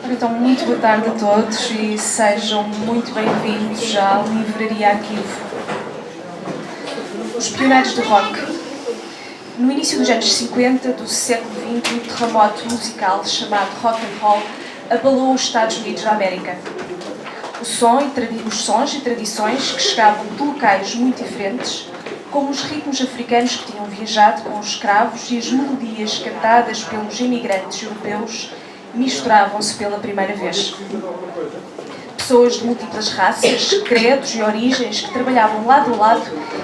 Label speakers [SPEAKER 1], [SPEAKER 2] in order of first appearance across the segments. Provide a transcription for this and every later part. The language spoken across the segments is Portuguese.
[SPEAKER 1] Então, muito boa tarde a todos e sejam muito bem-vindos à Livraria Arquivo. Os pioneiros do rock. No início dos anos 50 do século XX, um terremoto musical chamado rock and roll abalou os Estados Unidos da América. Os sons e tradições que chegavam de locais muito diferentes, como os ritmos africanos que tinham viajado com os escravos e as melodias cantadas pelos imigrantes europeus, misturavam-se pela primeira vez. Pessoas de múltiplas raças, credos e origens que trabalhavam lado a lado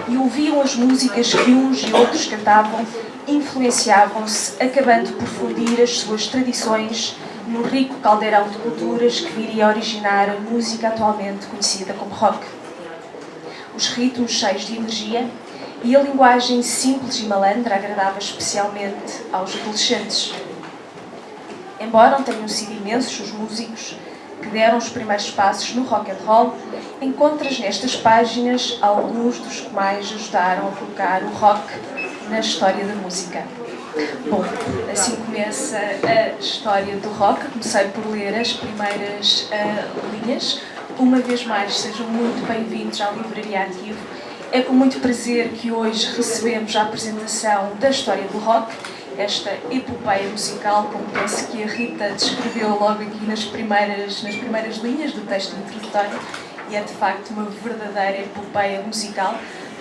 [SPEAKER 1] e ouviam as músicas que uns e outros cantavam, influenciavam-se, acabando por fundir as suas tradições no rico caldeirão de culturas que viria a originar a música atualmente conhecida como rock. Os ritmos cheios de energia e a linguagem simples e malandra agradava especialmente aos adolescentes. Embora não tenham sido imensos os músicos que deram os primeiros passos no rock and roll, encontras nestas páginas alguns dos que mais ajudaram a colocar o rock na história da música. Bom, assim começa a história do rock. Comecei por ler as primeiras linhas. Uma vez mais, sejam muito bem-vindos à Livraria Arquivo. É com muito prazer que hoje recebemos a apresentação da história do rock, esta epopeia musical, como penso que a Rita descreveu logo aqui nas primeiras linhas do texto introdutório, e é de facto uma verdadeira epopeia musical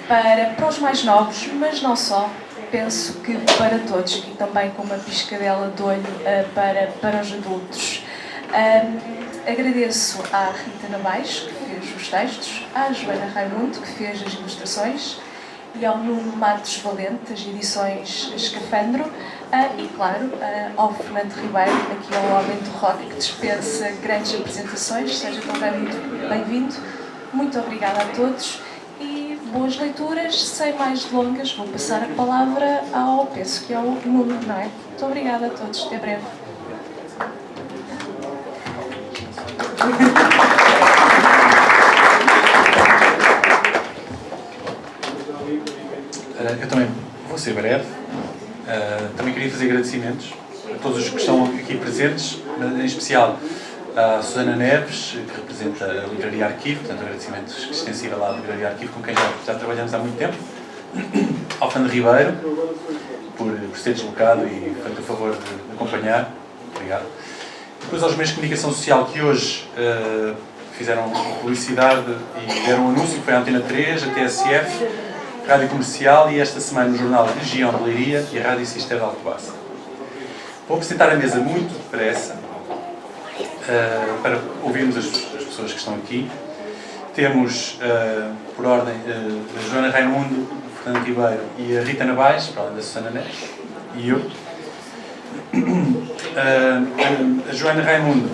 [SPEAKER 1] para os mais novos, mas não só, penso que para todos, e também com uma piscadela de olho para os adultos. Agradeço à Rita Nabais, que fez os textos, à Joana Raimundo, que fez as ilustrações, e ao Nuno Matos Valente, as edições Escafandro, e claro, ao Fernando Ribeiro, aqui ao Homem do Rock, que dispensa grandes apresentações. Seja também muito bem-vindo. Muito obrigada a todos e boas leituras. Sem mais delongas, vou passar a palavra penso que ao Nuno, não é? Muito obrigada a todos. Até breve.
[SPEAKER 2] Eu também vou ser breve. Também queria fazer agradecimentos a todos os que estão aqui presentes, em especial à Susana Neves, que representa a Livraria Arquivo, portanto, agradecimento extensível à Livraria Arquivo, com quem já trabalhamos há muito tempo, ao Fernando Ribeiro, por se ter deslocado e feito o favor de acompanhar. Obrigado. Depois aos meios de comunicação social que hoje fizeram publicidade e deram um anúncio, que foi a Antena 3, a TSF, Rádio Comercial e esta semana no jornal Região de Leiria e a Rádio Cister de Alcobaça. Vou apresentar a mesa muito depressa para ouvirmos as pessoas que estão aqui. Temos, por ordem, a Joana Raimundo, o Fernando Ribeiro e a Rita Nabais, para além da Susana Neves, e eu. A Joana Raimundo,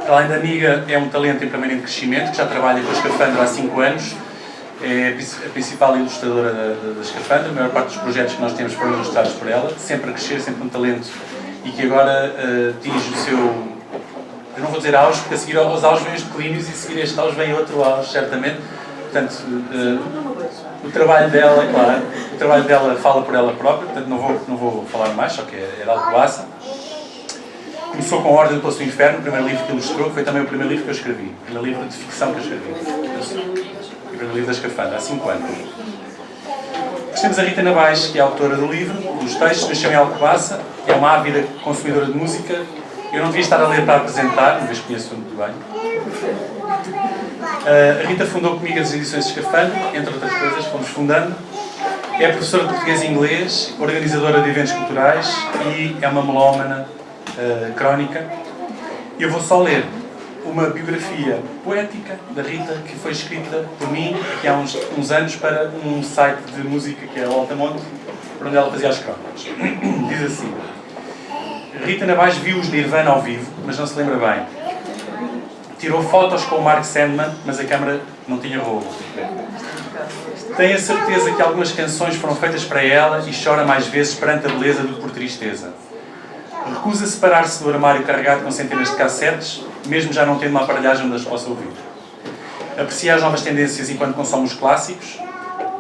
[SPEAKER 2] além da amiga, é um talento em permanente crescimento, que já trabalha com a Escafandro há 5 anos. É a principal ilustradora da Escafandro. A maior parte dos projetos que nós temos foram ilustrados por ela, sempre a crescer, sempre um talento, e que agora atinge o seu, eu não vou dizer auge, porque a seguir aos auges vem os declínios e a seguir este auge vem outro auge, certamente. Portanto, o trabalho dela, claro, o trabalho dela fala por ela própria, portanto não vou falar mais, só que é de Alcobaça. Começou com a Ordem do Poço do Inferno, o primeiro livro que ilustrou, que foi também o primeiro livro que eu escrevi, o primeiro livro de ficção que eu escrevi. O primeiro livro da Escafandra, há 5 anos. Depois temos a Rita Nabais, que é a autora do livro, dos textos, nasceu em Alcobaça, é uma ávida consumidora de música. Eu não devia estar a ler para apresentar, uma vez que conheço muito bem. A Rita fundou comigo as edições de Escafandra, entre outras coisas, fomos fundando. É professora de português e inglês, organizadora de eventos culturais e é uma melómana crónica. E eu vou só ler uma biografia poética da Rita, que foi escrita por mim aqui há uns anos para um site de música que é o Altamonte, por onde ela fazia as crónicas. Diz assim: Rita Nabais viu os Nirvana ao vivo, mas não se lembra bem. Tirou fotos com o Mark Sandman, mas a câmara não tinha rolo. Tem a certeza que algumas canções foram feitas para ela e chora mais vezes perante a beleza do que por tristeza. Recusa separar-se do armário carregado com centenas de cassetes, mesmo já não tendo uma aparelhagem onde as possa ouvir. Aprecia as novas tendências enquanto consome os clássicos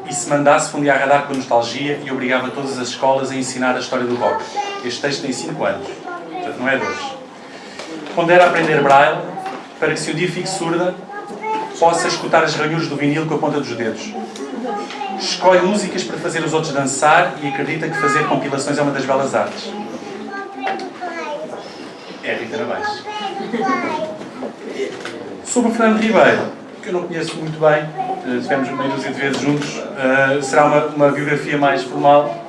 [SPEAKER 2] e, se mandasse, fundia a radar com a nostalgia e obrigava todas as escolas a ensinar a história do rock. Este texto tem 5 anos, portanto não é de hoje. Pondera aprender braille para que, se um dia fique surda, possa escutar as ranhuras do vinil com a ponta dos dedos. Escolhe músicas para fazer os outros dançar e acredita que fazer compilações é uma das belas artes. É Rita Nabaixo. Sobre o Fernando Ribeiro, que eu não conheço muito bem, tivemos meia dúzia de vezes juntos, será uma biografia mais formal.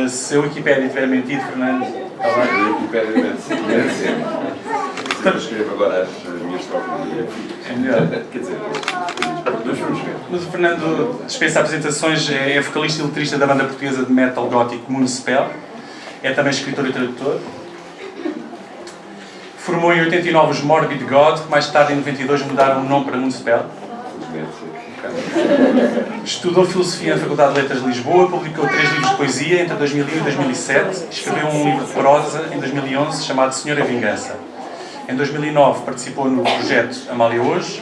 [SPEAKER 2] Se a Wikipédia tiver mentido, Fernando, está bem?
[SPEAKER 3] A Wikipédia mente sempre. Eu escrevo agora as minhas próprias biografias.
[SPEAKER 2] É melhor.
[SPEAKER 3] Quer dizer, nós vamos ver.
[SPEAKER 2] Mas o Fernando dispensa apresentações, é vocalista e letrista da banda portuguesa de metal gótico Municipal, é também escritor e tradutor. Formou em 89 os Morbid God, que mais tarde, em 92, mudaram o nome para Municipal. Estudou Filosofia na Faculdade de Letras de Lisboa, publicou 3 livros de poesia entre 2001 e 2007, escreveu um livro de prosa em 2011 chamado Senhora Vingança. Em 2009 participou no projeto Amália Hoje.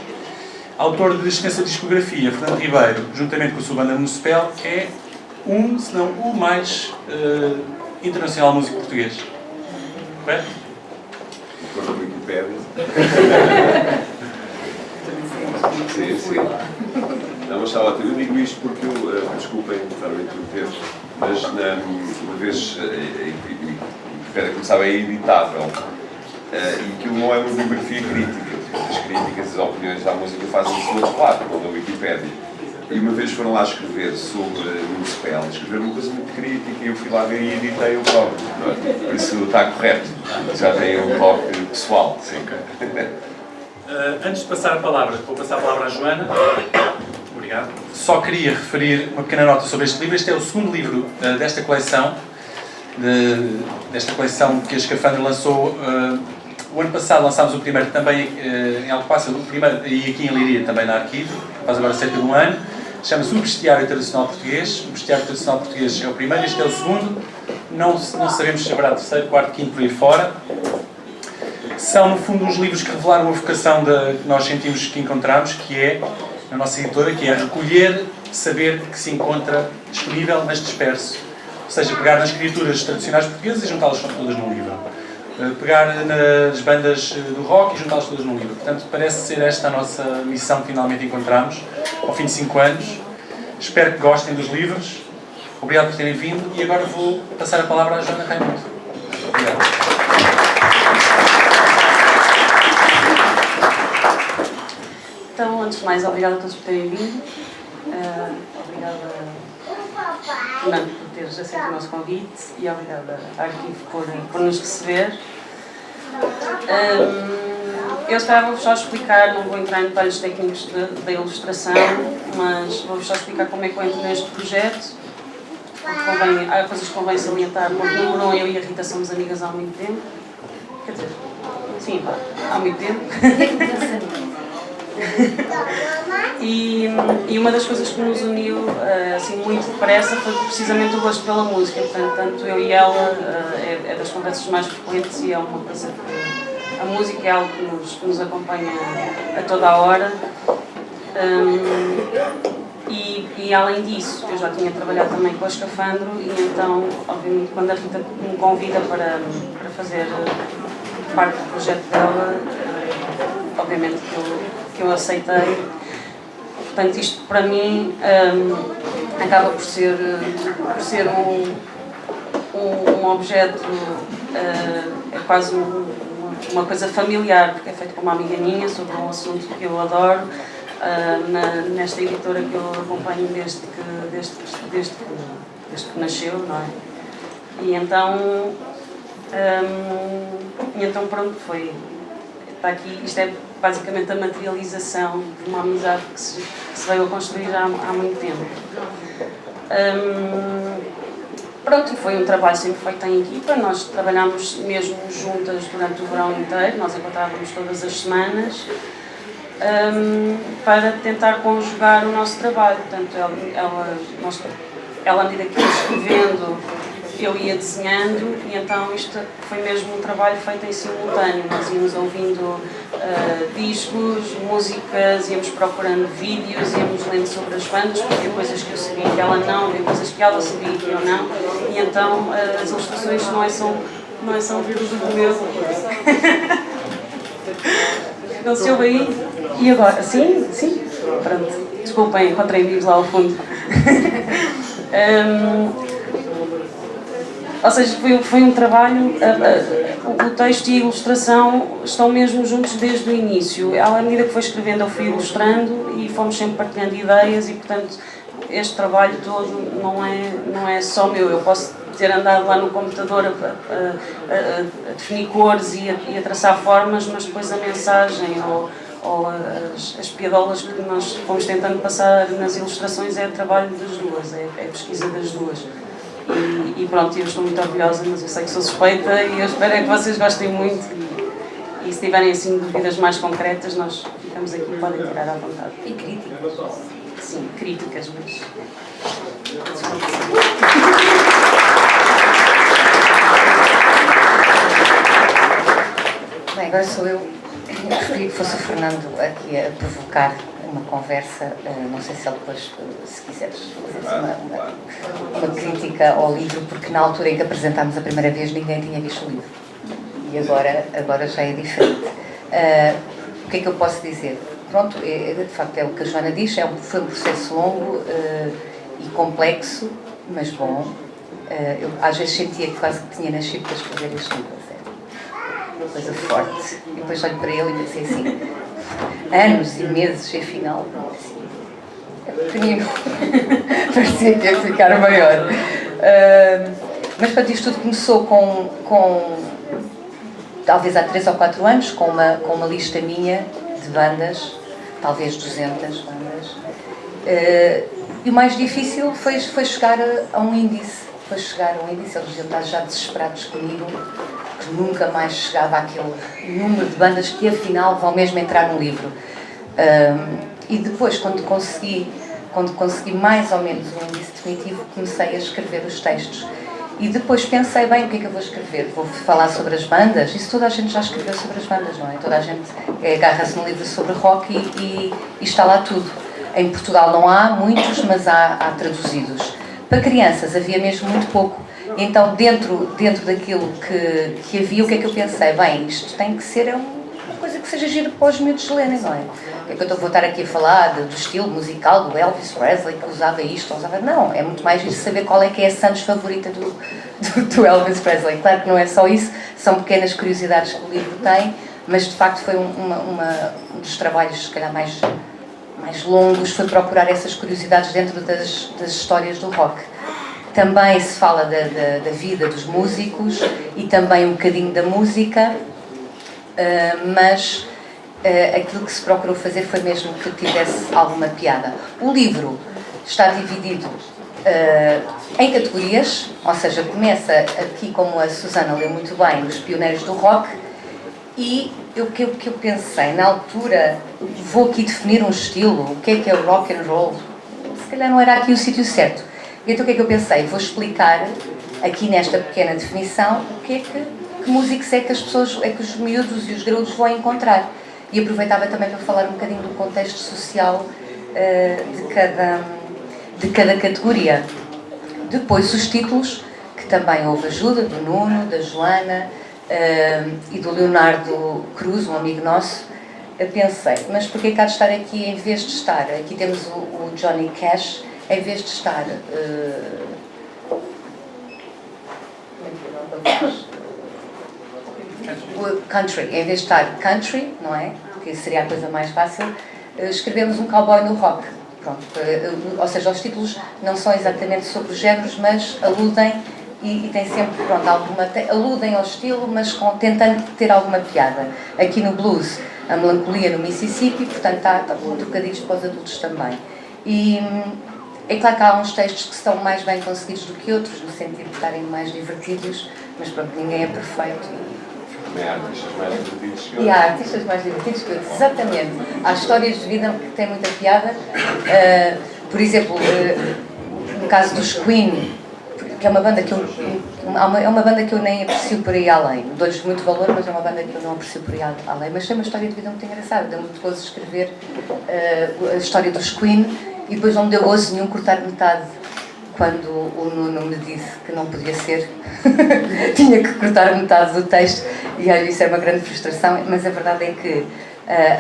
[SPEAKER 2] Autor de extensa discografia, Fernando Ribeiro, juntamente com a sua banda Municipal, é se não o mais internacional músico português. Correto?
[SPEAKER 3] De acordo com a Wikipédia. Sim, sim. Não, mas está ótimo. Eu digo isto porque eu, desculpem estar a interromper, mas uma vez, a começava, é editável. E aquilo não é uma biografia crítica. As críticas, as opiniões à música fazem-se do outro lado, como na Wikipédia. E uma vez foram lá escrever sobre Municipal, escreveram uma coisa muito crítica e eu fui lá ver e editei o próprio. Por isso está correto. Já tem um toque pessoal. Sim.
[SPEAKER 2] Antes de passar a palavra, vou passar a palavra à Joana. Obrigado. Só queria referir uma pequena nota sobre este livro. Este é o segundo livro desta coleção. Desta coleção que a Escafandra lançou. O ano passado lançámos o primeiro também em Alcobaça, o primeiro, e aqui em Leiria também na Arquivo, faz agora cerca de um ano. Chama-se O Bestiário Tradicional Português. O Bestiário Tradicional Português é o primeiro, este é o segundo. Não sabemos se haverá terceiro, quarto, quinto, por aí fora. São, no fundo, os livros que revelaram a vocação que nós sentimos que encontramos, que é, na nossa editora, que é recolher saber que se encontra disponível, mas disperso. Ou seja, pegar nas escrituras tradicionais portuguesas e juntá-las todas num livro. Pegar nas bandas do rock e juntá-las todas num livro. Portanto, parece ser esta a nossa missão que finalmente encontramos, ao fim de 5 anos. Espero que gostem dos livros. Obrigado por terem vindo e agora vou passar a palavra à Joana Raimundo. Obrigado.
[SPEAKER 4] Então, antes de mais, obrigada a todos por terem vindo. Obrigada, Fernando, por teres aceito o nosso convite e obrigada à Arquivo por nos receber. Eu vou-vos só explicar, não vou entrar em detalhes técnicos da ilustração, mas vou-vos só explicar como é que eu entro neste projeto. Há coisas que convém salientar, porque número 1, eu e a Rita somos amigas há muito tempo. Quer dizer, sim, há muito tempo. E uma das coisas que nos uniu assim, muito depressa foi precisamente o gosto pela música. Portanto, tanto eu e ela é das conversas mais frequentes e é uma coisa que a música é algo que nos acompanha a toda a hora. E além disso, eu já tinha trabalhado também com a Escafandro e então, obviamente, quando a Rita me convida para fazer parte do projeto dela, obviamente que eu aceitei. Portanto, isto para mim acaba por ser um objeto, é quase uma coisa familiar, porque é feito por uma amiga minha sobre um assunto que eu adoro, nesta editora que eu acompanho desde que nasceu, não é? E então pronto, está aqui, isto é basicamente a materialização de uma amizade que se veio a construir há muito tempo. Pronto, foi um trabalho sempre feito em equipa, nós trabalhámos mesmo juntas durante o verão inteiro, nós encontrávamos todas as semanas para tentar conjugar o nosso trabalho. Portanto, ela à medida que ia escrevendo, eu ia desenhando e então isto foi mesmo um trabalho feito em simultâneo. Nós íamos ouvindo discos, músicas, íamos procurando vídeos, íamos lendo sobre as bandas, porque havia coisas que eu sabia que ela não, havia coisas que ela sabia que eu não, e então as ilustrações não é só tudo meu. Não se ouve aí? E agora? Sim? Sim? Pronto. Desculpem, encontrei amigos lá ao fundo. Ou seja, foi um trabalho, o texto e a ilustração estão mesmo juntos desde o início. À medida que foi escrevendo, eu fui ilustrando e fomos sempre partilhando ideias e, portanto, este trabalho todo não é só meu. Eu posso ter andado lá no computador a definir cores e a traçar formas, mas depois a mensagem ou as piadolas que nós fomos tentando passar nas ilustrações é trabalho das duas, é pesquisa das duas. E pronto, eu estou muito orgulhosa, mas eu sei que sou suspeita e eu espero que vocês gostem muito e se tiverem assim dúvidas mais concretas, nós ficamos aqui e podem tirar à vontade.
[SPEAKER 5] E críticas.
[SPEAKER 4] Sim, críticas, mas...
[SPEAKER 5] Bem, agora sou eu. Eu preferia que fosse o Fernando aqui a provocar uma conversa, não sei se ele depois, se quiseres fazer uma crítica ao livro, porque na altura em que apresentámos a primeira vez ninguém tinha visto o livro. E agora já é diferente. O que é que eu posso dizer? Pronto, de facto é o que a Joana diz, foi um processo longo e complexo, mas bom. Eu às vezes sentia que quase que tinha nascido para escrever este livro. Uma coisa forte. E depois olho para ele e pensei assim, anos e meses, e afinal, assim, é pequenino. Parecia que ia ficar maior. Mas para isto tudo começou com talvez há 3 ou 4 anos, com uma lista minha de bandas, talvez 200 bandas. E o mais difícil foi chegar a um índice. Foi chegar a um índice, eles deviam estar já desesperados comigo, que nunca mais chegava àquele número de bandas que afinal vão mesmo entrar no livro. E depois, quando consegui mais ou menos um índice definitivo, comecei a escrever os textos. E depois pensei, bem, o que é que eu vou escrever? Vou falar sobre as bandas? Isso toda a gente já escreveu sobre as bandas, não é? Toda a gente agarra-se no livro sobre rock e está lá tudo. Em Portugal não há muitos, mas há traduzidos. Para crianças havia mesmo muito pouco. Então, dentro daquilo que havia, o que é que eu pensei? Bem, isto tem que ser uma coisa que seja gira para os miúdos lerem, não é? O que é que eu vou estar aqui a falar do estilo musical do Elvis Presley, que usava isto, usava... Não, é muito mais isso saber qual é que é a Santos favorita do Elvis Presley. Claro que não é só isso, são pequenas curiosidades que o livro tem, mas de facto foi um dos trabalhos, se calhar, mais longos, foi procurar essas curiosidades dentro das histórias do rock. Também se fala da vida dos músicos e também um bocadinho da música, mas aquilo que se procurou fazer foi mesmo que tivesse alguma piada. O livro está dividido em categorias, ou seja, começa aqui, como a Susana leu muito bem, os pioneiros do rock, e o que eu pensei, na altura, vou aqui definir um estilo, o que é o rock and roll, se calhar não era aqui o sítio certo. Então o que é que eu pensei? Vou explicar aqui nesta pequena definição que músicos é que as pessoas, é que os miúdos e os graúdos vão encontrar. E aproveitava também para falar um bocadinho do contexto social de cada categoria. Depois os títulos, que também houve ajuda do Nuno, da Joana e do Leonardo Cruz, um amigo nosso. Eu pensei, mas porquê que há de estar aqui em vez de estar? Aqui temos o Johnny Cash, em vez de estar country, em vez de estar country, não é? Que seria a coisa mais fácil, escrevemos um cowboy no rock. Pronto. Ou seja, os títulos não são exatamente sobre os géneros, mas aludem e tem sempre, pronto, aludem ao estilo, mas tentando ter alguma piada. Aqui no blues, a melancolia no Mississippi, portanto está com trocadilhos para os adultos também. E é claro que há uns textos que estão mais bem conseguidos do que outros, no sentido de estarem mais divertidos, mas pronto, ninguém é perfeito.
[SPEAKER 3] Também há artistas mais divertidos que outros.
[SPEAKER 5] E há artistas mais divertidos que outros, exatamente. Há histórias de vida que têm muita piada. Por exemplo, no caso dos Queen, que é uma banda que é uma banda que eu nem aprecio por aí além. Dou-lhes muito valor, mas é uma banda que eu não aprecio por aí além. Mas tem uma história de vida muito engraçada. Deu muito gozo escrever a história dos Queen e depois não me deu gozo nenhum cortar metade quando o Nuno me disse que não podia ser, tinha que cortar metade do texto, e olha, isso é uma grande frustração, mas a verdade é que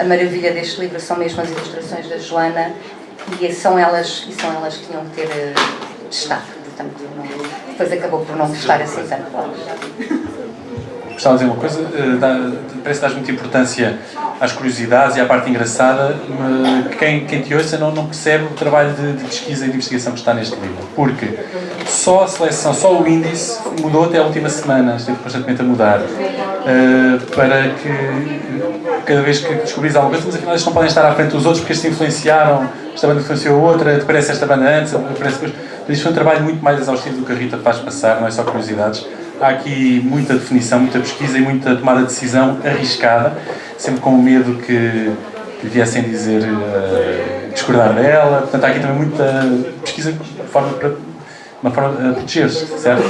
[SPEAKER 5] a maravilha deste livro são mesmo as ilustrações da Joana, e são elas que tinham que ter destaque, portanto, depois acabou por não gostar assim tanto.
[SPEAKER 2] Gostava de dizer uma coisa, parece que dás muita importância às curiosidades e à parte engraçada, mas quem te ouça não percebe o trabalho de pesquisa e de investigação que está neste livro, porque só a seleção, só o índice mudou até a última semana, esteve constantemente a mudar, para que cada vez que descobris alguma coisa, mas afinal eles não podem estar à frente dos outros porque estes influenciaram, esta banda influenciou outra, te parece esta banda antes, parece depois. Isto foi um trabalho muito mais exaustivo do que a Rita faz passar, não é só curiosidades. Há aqui muita definição, muita pesquisa e muita tomada de decisão arriscada, sempre com o medo que lhe viessem dizer discordar dela. Portanto, há aqui também muita pesquisa de uma forma a proteger-se, certo?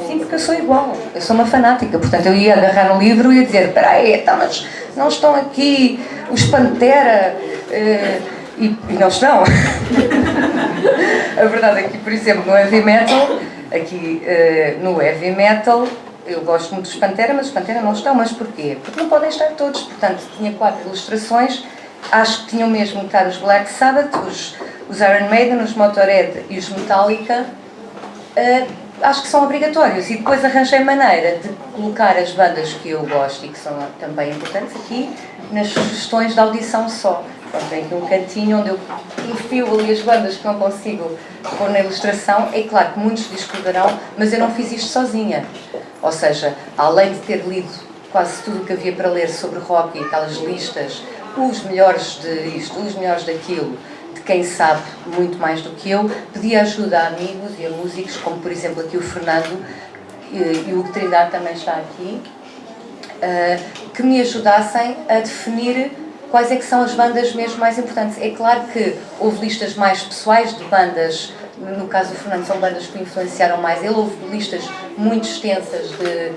[SPEAKER 5] Sim, porque eu sou igual, eu sou uma fanática, portanto eu ia agarrar no livro e ia dizer, espera aí, então, mas não estão aqui os Pantera e não estão. A verdade é que, por exemplo, no heavy metal, no heavy metal, eu gosto muito dos Pantera, mas os Pantera não estão. Mas porquê? Porque não podem estar todos. Portanto, tinha 4 ilustrações, acho que tinham mesmo que estar os Black Sabbath, os Iron Maiden, os Motorhead e os Metallica. Acho que são obrigatórios. E depois arranjei maneira de colocar as bandas que eu gosto e que são também importantes aqui nas sugestões de audição só. Pronto, tem aqui um cantinho onde eu enfio ali as bandas que não consigo pôr na ilustração. É claro que muitos discordarão, mas eu não fiz isto sozinha. Ou seja, além de ter lido quase tudo o que havia para ler sobre rock e aquelas listas, os melhores de isto, os melhores daquilo, de quem sabe muito mais do que eu, pedi ajuda a amigos e a músicos, como por exemplo aqui o Fernando, e o Hugo Trindade também está aqui, que me ajudassem a definir quais é que são as bandas mesmo mais importantes. É claro que houve listas mais pessoais de bandas, no caso do Fernando são bandas que o influenciaram mais, ele houve listas muito extensas de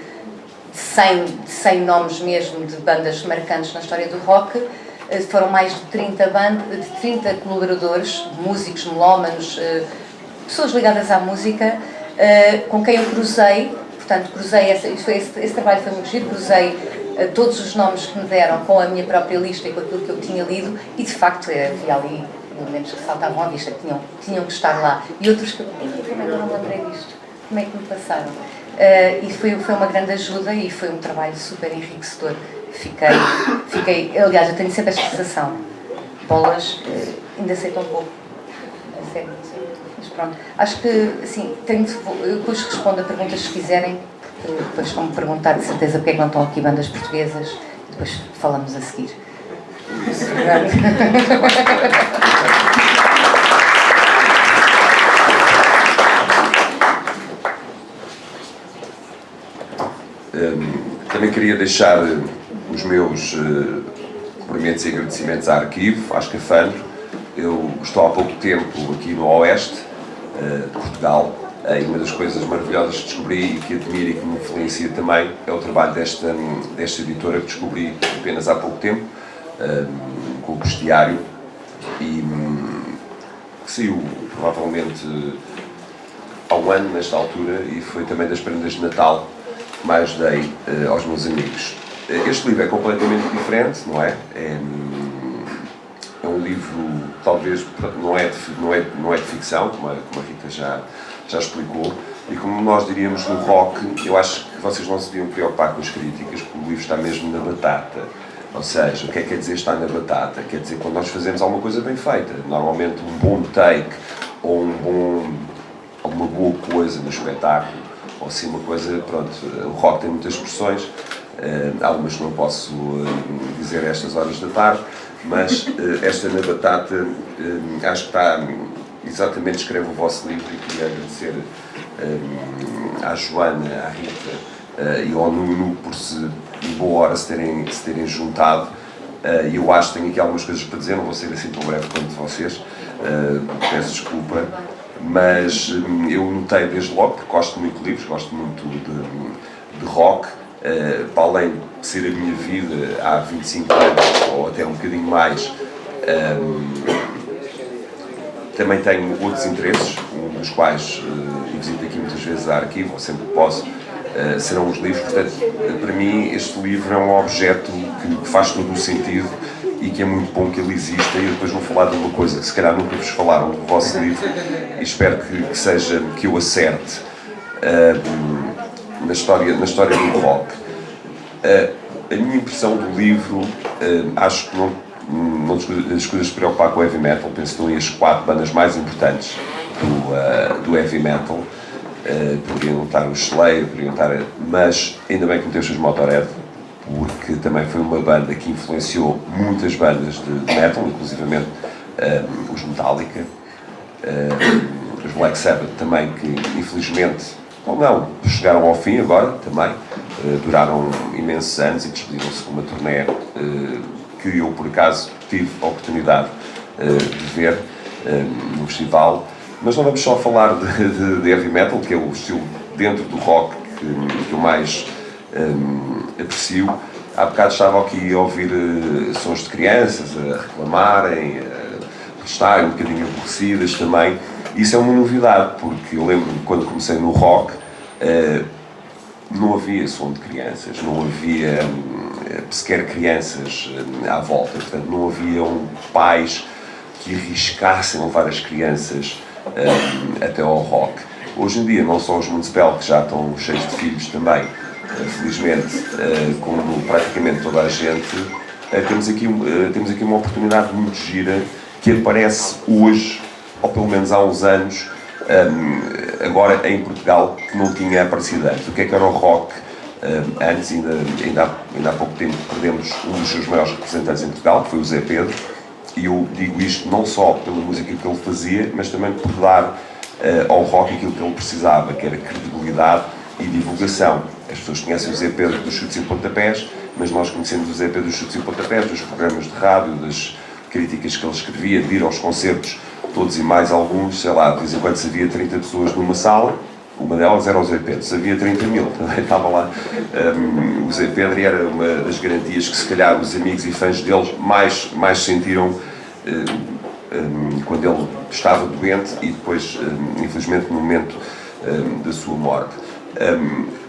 [SPEAKER 5] 100 nomes mesmo de bandas marcantes na história do rock, foram mais de 30 colaboradores, músicos, melómanos, pessoas ligadas à música, com quem eu cruzei, portanto cruzei, esse trabalho foi muito giro, cruzei todos os nomes que me deram com a minha própria lista e com aquilo que eu tinha lido, e de facto havia ali elementos que saltavam à vista, que tinham que estar lá, e outros que como é que eu não me lembrei disto? Como é que me passaram? E foi uma grande ajuda e foi um trabalho super enriquecedor. Fiquei, aliás, eu tenho sempre esta sensação, bolas, ainda sei tão pouco, a sério, mas pronto, acho que, assim, eu depois respondo a perguntas se quiserem, porque depois vão-me perguntar de certeza porque é que não estão aqui bandas portuguesas, e depois falamos a seguir.
[SPEAKER 3] Também queria deixar os meus cumprimentos e agradecimentos à Arquivo, à Escafandro. Eu estou há pouco tempo aqui no Oeste de Portugal, e uma das coisas maravilhosas que descobri e que admiro e que me influencia também é o trabalho desta editora que descobri apenas há pouco tempo, com o Bestiário, e que saiu provavelmente há um ano nesta altura, e foi também das prendas de Natal que mais dei aos meus amigos. Este livro é completamente diferente, não é? É um livro, talvez, não é de ficção, como a Rita já explicou, e como nós diríamos no rock, eu acho que vocês não se deviam preocupar com as críticas, porque o livro está mesmo na batata. Ou seja, o que é que quer dizer estar na batata? Quer dizer quando nós fazemos alguma coisa bem feita. Normalmente um bom take, ou alguma boa coisa no espetáculo, ou assim uma coisa, pronto, o rock tem muitas expressões, algumas que não posso dizer a estas horas da tarde, mas esta na batata acho que está, exatamente descreve o vosso livro, e queria agradecer à Joana, à Rita e ao Nuno por em boa hora se terem juntado, e eu acho que tenho aqui algumas coisas para dizer, não vou ser assim tão breve quanto vocês, peço desculpa, mas eu notei desde logo, porque gosto muito de livros, gosto muito de rock, para além de ser a minha vida há 25 anos, ou até um bocadinho mais, Também tenho outros interesses, um dos quais visito aqui muitas vezes a arquivo, ou sempre que posso, serão os livros. Portanto, para mim, este livro é um objeto que faz todo o sentido e que é muito bom que ele exista. E depois vou falar de uma coisa que se calhar nunca vos falaram do vosso livro e espero que eu acerte na história do rock. A minha impressão do livro, acho que não descuida de se preocupar com o heavy metal. Penso que estão aí as 4 bandas mais importantes do heavy metal. Poderiam estar os Slayer, mas ainda bem que meteu os Motorhead, porque também foi uma banda que influenciou muitas bandas de metal, inclusivamente os Metallica, os Black Sabbath também, que infelizmente, ou não, chegaram ao fim agora também, duraram imensos anos e despediram-se com uma turnê que eu por acaso tive a oportunidade de ver no festival. Mas não vamos só falar de heavy metal, que é o estilo dentro do rock que eu mais aprecio. Há bocado estava aqui a ouvir sons de crianças a reclamarem, a estarem um bocadinho aborrecidas também. Isso é uma novidade, porque eu lembro-me quando comecei no rock, não havia som de crianças, não havia sequer crianças à volta, portanto não haviam pais que arriscassem levar as crianças até ao rock. Hoje em dia, não só os Municipal, que já estão cheios de filhos também, felizmente, como praticamente toda a gente, temos aqui uma oportunidade muito gira que aparece hoje, ou pelo menos há uns anos, agora em Portugal, que não tinha aparecido antes. O que era o rock? Antes, ainda há pouco tempo, perdemos um dos seus maiores representantes em Portugal, que foi o Zé Pedro. E eu digo isto não só pela música que ele fazia, mas também por dar ao rock aquilo que ele precisava, que era credibilidade e divulgação. As pessoas conhecem o Zé Pedro dos Chutes e Pontapés, mas nós conhecemos o Zé Pedro dos Chutes e Pontapés, dos programas de rádio, das críticas que ele escrevia, de ir aos concertos, todos e mais alguns, sei lá, de vez em quando se havia 30 pessoas numa sala, uma delas era o Zé Pedro, se havia 30 mil, também estava lá o Zé Pedro, e era uma das garantias que se calhar os amigos e fãs deles mais sentiram quando ele estava doente e depois, infelizmente, no momento da sua morte.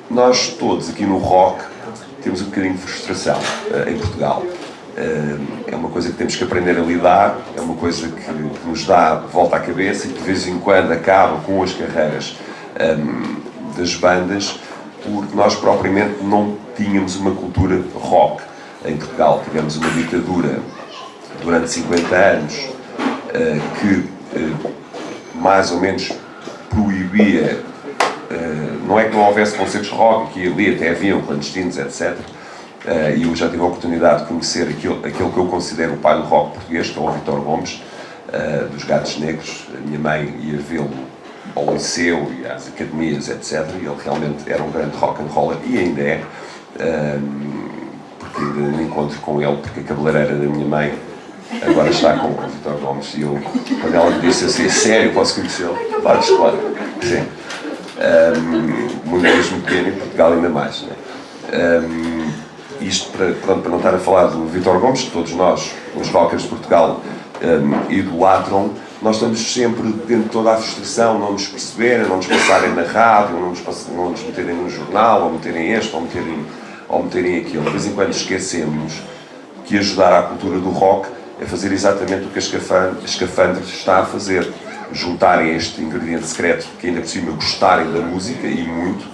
[SPEAKER 3] Nós todos aqui no rock temos um bocadinho de frustração em Portugal. É uma coisa que temos que aprender a lidar, é uma coisa que nos dá volta à cabeça e que de vez em quando acaba com as carreiras das bandas, porque nós propriamente não tínhamos uma cultura rock em Portugal. Tivemos uma ditadura durante 50 anos que mais ou menos proibia, não é que não houvesse concertos rock, que ali até haviam clandestinos, etc. E eu já tive a oportunidade de conhecer aquele que eu considero o pai do rock português, que é o Vítor Gomes, dos Gatos Negros. A minha mãe ia vê-lo ao liceu e às academias, etc. E ele realmente era um grande rock and roller, e ainda é, porque ainda me encontro com ele, porque a cabeleireira da minha mãe agora está com o Vítor Gomes, e eu, quando ela me disse assim, sério, posso conhecê-lo? Claro, sim. Muito mesmo pequeno, em Portugal ainda mais, né? Isto para não estar a falar do Vítor Gomes, que todos nós, os rockers de Portugal, idolatram. Nós estamos sempre dentro de toda a frustração, não nos perceberem, não nos passarem na rádio, não nos meterem no jornal, ou meterem este, ou meterem aquilo. De vez em quando esquecemos que ajudar à cultura do rock é fazer exatamente o que a Escafandros está a fazer. Juntarem este ingrediente secreto, que ainda por cima gostarem da música, e muito.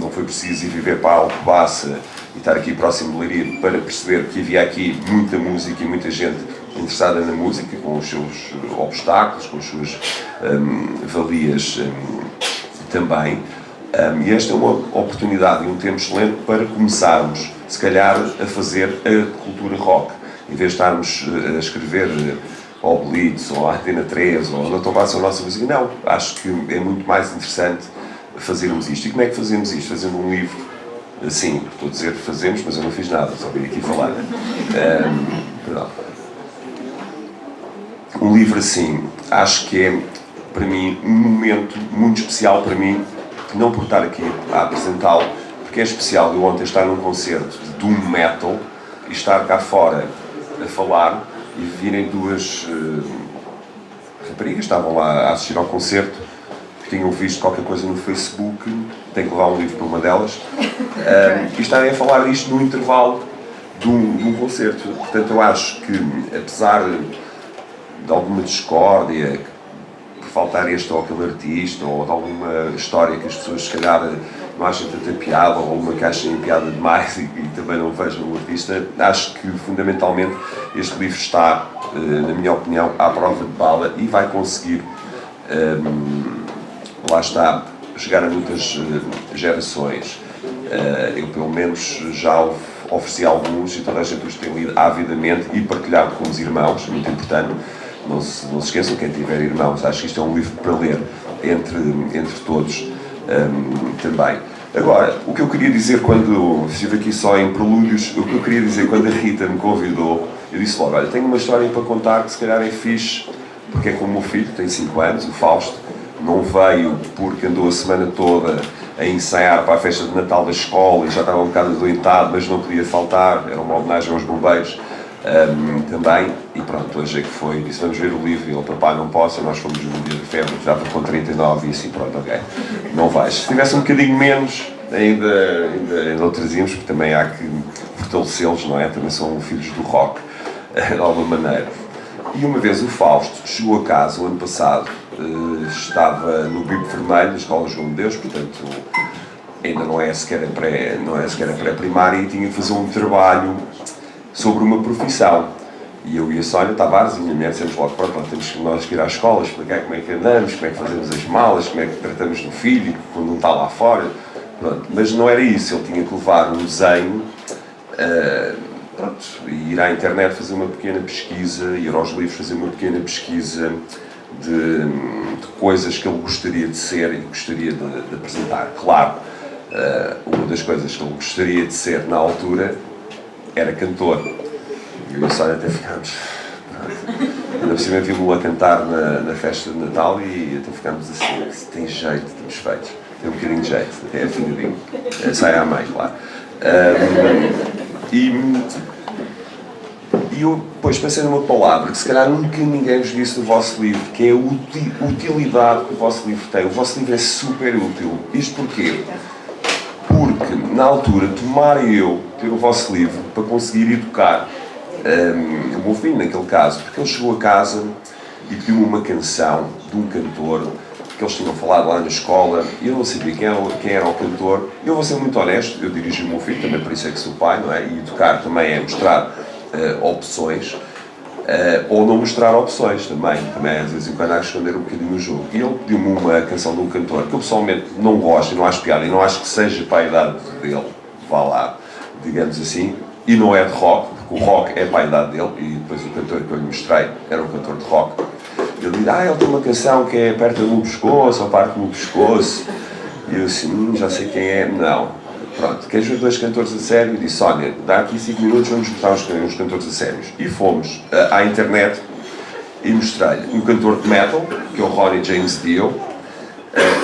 [SPEAKER 3] Não foi preciso ir viver para a Alcobaça e estar aqui próximo de Leiria para perceber que havia aqui muita música e muita gente interessada na música, com os seus obstáculos, com as suas valias também. E esta é uma oportunidade e um tempo excelente para começarmos, se calhar, a fazer a cultura rock. Em vez de estarmos a escrever ao Blitz, ou à Antena 3, ou na Tobaça, a nossa música, não. Acho que é muito mais interessante fazermos isto. E como é que fazemos isto? Fazendo um livro, sim, estou a dizer fazemos, mas eu não fiz nada, só vim aqui falar. Perdão. Um livro assim, acho que é, para mim, um momento muito especial para mim, não por estar aqui a apresentá-lo, porque é especial. Eu ontem estar num concerto de doom metal e estar cá fora a falar, e virem duas raparigas, estavam lá a assistir ao concerto, tinham visto qualquer coisa no Facebook, tenho que levar um livro para uma delas, e estarem a falar disto no intervalo de um concerto. Portanto, eu acho que, apesar de alguma discórdia, por faltar este ou aquele artista, ou de alguma história que as pessoas, se calhar, não acham tanta piada, ou uma que achem piada demais e também não vejam o artista, acho que, fundamentalmente, este livro está, na minha opinião, à prova de bala e vai conseguir, lá está, chegar a muitas gerações. Eu, pelo menos, já ofereci alguns e toda a gente os tem lido avidamente e partilhado com os irmãos, muito importante. Não se esqueçam, quem tiver irmãos, acho que isto é um livro para ler entre todos também. Agora, o que eu queria dizer quando estive aqui só em prelúdios, o que eu queria dizer quando a Rita me convidou, eu disse logo, olha, tenho uma história para contar que se calhar é fixe, porque é como o meu filho, tem 5 anos, o Fausto, não veio porque andou a semana toda a ensaiar para a festa de Natal da escola e já estava um bocado adoentado, mas não podia faltar, era uma homenagem aos bombeiros também, e pronto, hoje é que foi, disse vamos ver o livro, e ele, papai não posso, nós fomos no dia de febre, já estou com 39 e assim, pronto, ok, não vais. Se tivesse um bocadinho menos, ainda o trazíamos, porque também há que fortalecê-los, não é? Também são filhos do rock, de alguma maneira. E uma vez o Fausto chegou a casa, o ano passado, estava no Bico Vermelho, na Escola João de Deus, portanto ainda não é sequer a pré-primária, e tinha que fazer um trabalho sobre uma profissão. E eu e a Sónia Tavares, e a minha mulher, dissemos logo, pronto, temos que nós ir à escola, explicar como é que andamos, como é que fazemos as malas, como é que tratamos do filho, quando não está lá fora. Pronto. Mas não era isso, ele tinha que levar um desenho, pronto, e ir à internet fazer uma pequena pesquisa, ir aos livros fazer uma pequena pesquisa de coisas que ele gostaria de ser e gostaria de apresentar. Claro, uma das coisas que ele gostaria de ser na altura era cantor. Eu e a Sónia até ficámos... Ainda por cima vimos-lo a cantar na festa de Natal e até ficámos assim, se tem jeito, estamos feitos. Tem um bocadinho de jeito, até afinadinho. Sai à mãe, claro. E eu depois pensei numa palavra que se calhar nunca ninguém vos disse do vosso livro, que é a utilidade que o vosso livro tem. O vosso livro é super útil. Isto porquê? Porque, na altura, tomara eu ter o vosso livro para conseguir educar o meu filho, naquele caso, porque ele chegou a casa e pediu-me uma canção de um cantor que eles tinham falado lá na escola e eu não sabia quem era o cantor. Eu vou ser muito honesto, eu dirigi o meu filho, também por isso é que sou pai, não é? E educar também é mostrar opções, ou não mostrar opções também às vezes em quando há que esconder um bocadinho o jogo. E ele pediu-me uma canção de um cantor que eu pessoalmente não gosto e não acho piada e não acho que seja para a idade dele, vá lá, digamos assim, e não é de rock, porque o rock é para a idade dele, e depois o cantor que eu lhe mostrei era um cantor de rock. Ele disse, ele tem uma canção que é aperta-me o pescoço ou parte-me o pescoço, e eu assim, já sei quem é, não. Pronto, queres ver 2 cantores a sério? E disse, Sónia, dá aqui 5 minutos, vamos mostrar uns cantores a sérios. E fomos à internet e mostrei-lhe um cantor de metal, que é o Ronnie James Dio,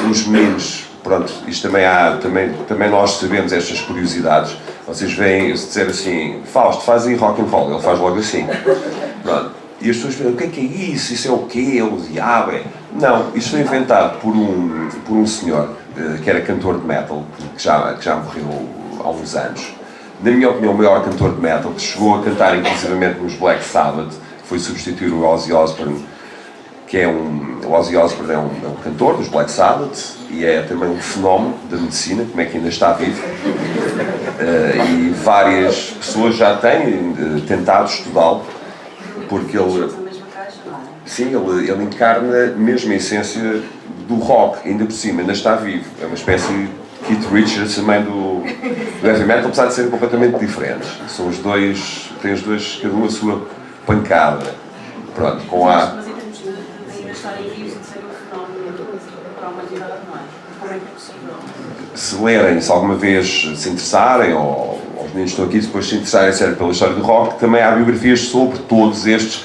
[SPEAKER 3] uns meninos, pronto, isto também nós sabemos estas curiosidades. Vocês veem, se disser assim, Fausto, faz aí rock and roll, ele faz logo assim. Pronto. E as pessoas pensam, o que é isso? Isso é o quê? É o diabo? Não, isto foi inventado por um senhor que era cantor de metal, que já morreu há uns anos. Na minha opinião, o maior cantor de metal, que chegou a cantar inclusivamente nos Black Sabbath, foi substituir o Ozzy Osbourne, que o Ozzy Osbourne é um cantor dos Black Sabbath e é também um fenómeno da medicina, como é que ainda está vivo. E várias pessoas já têm tentado estudá-lo, porque ele... Sim, ele encarna mesmo a essência do rock, ainda por cima, ainda está vivo. É uma espécie de Keith Richards também do heavy metal, apesar de serem completamente diferentes. São os dois, têm os dois, cada um a sua pancada. Pronto, com a...
[SPEAKER 4] Mas em termos de estarem vivos e de ser um fenómeno para a humanidade, não é? Como é que é possível?
[SPEAKER 3] Se lerem, se alguma vez se interessarem, ou os meninos estão aqui, depois se interessarem sério pela história do rock, também há biografias sobre todos estes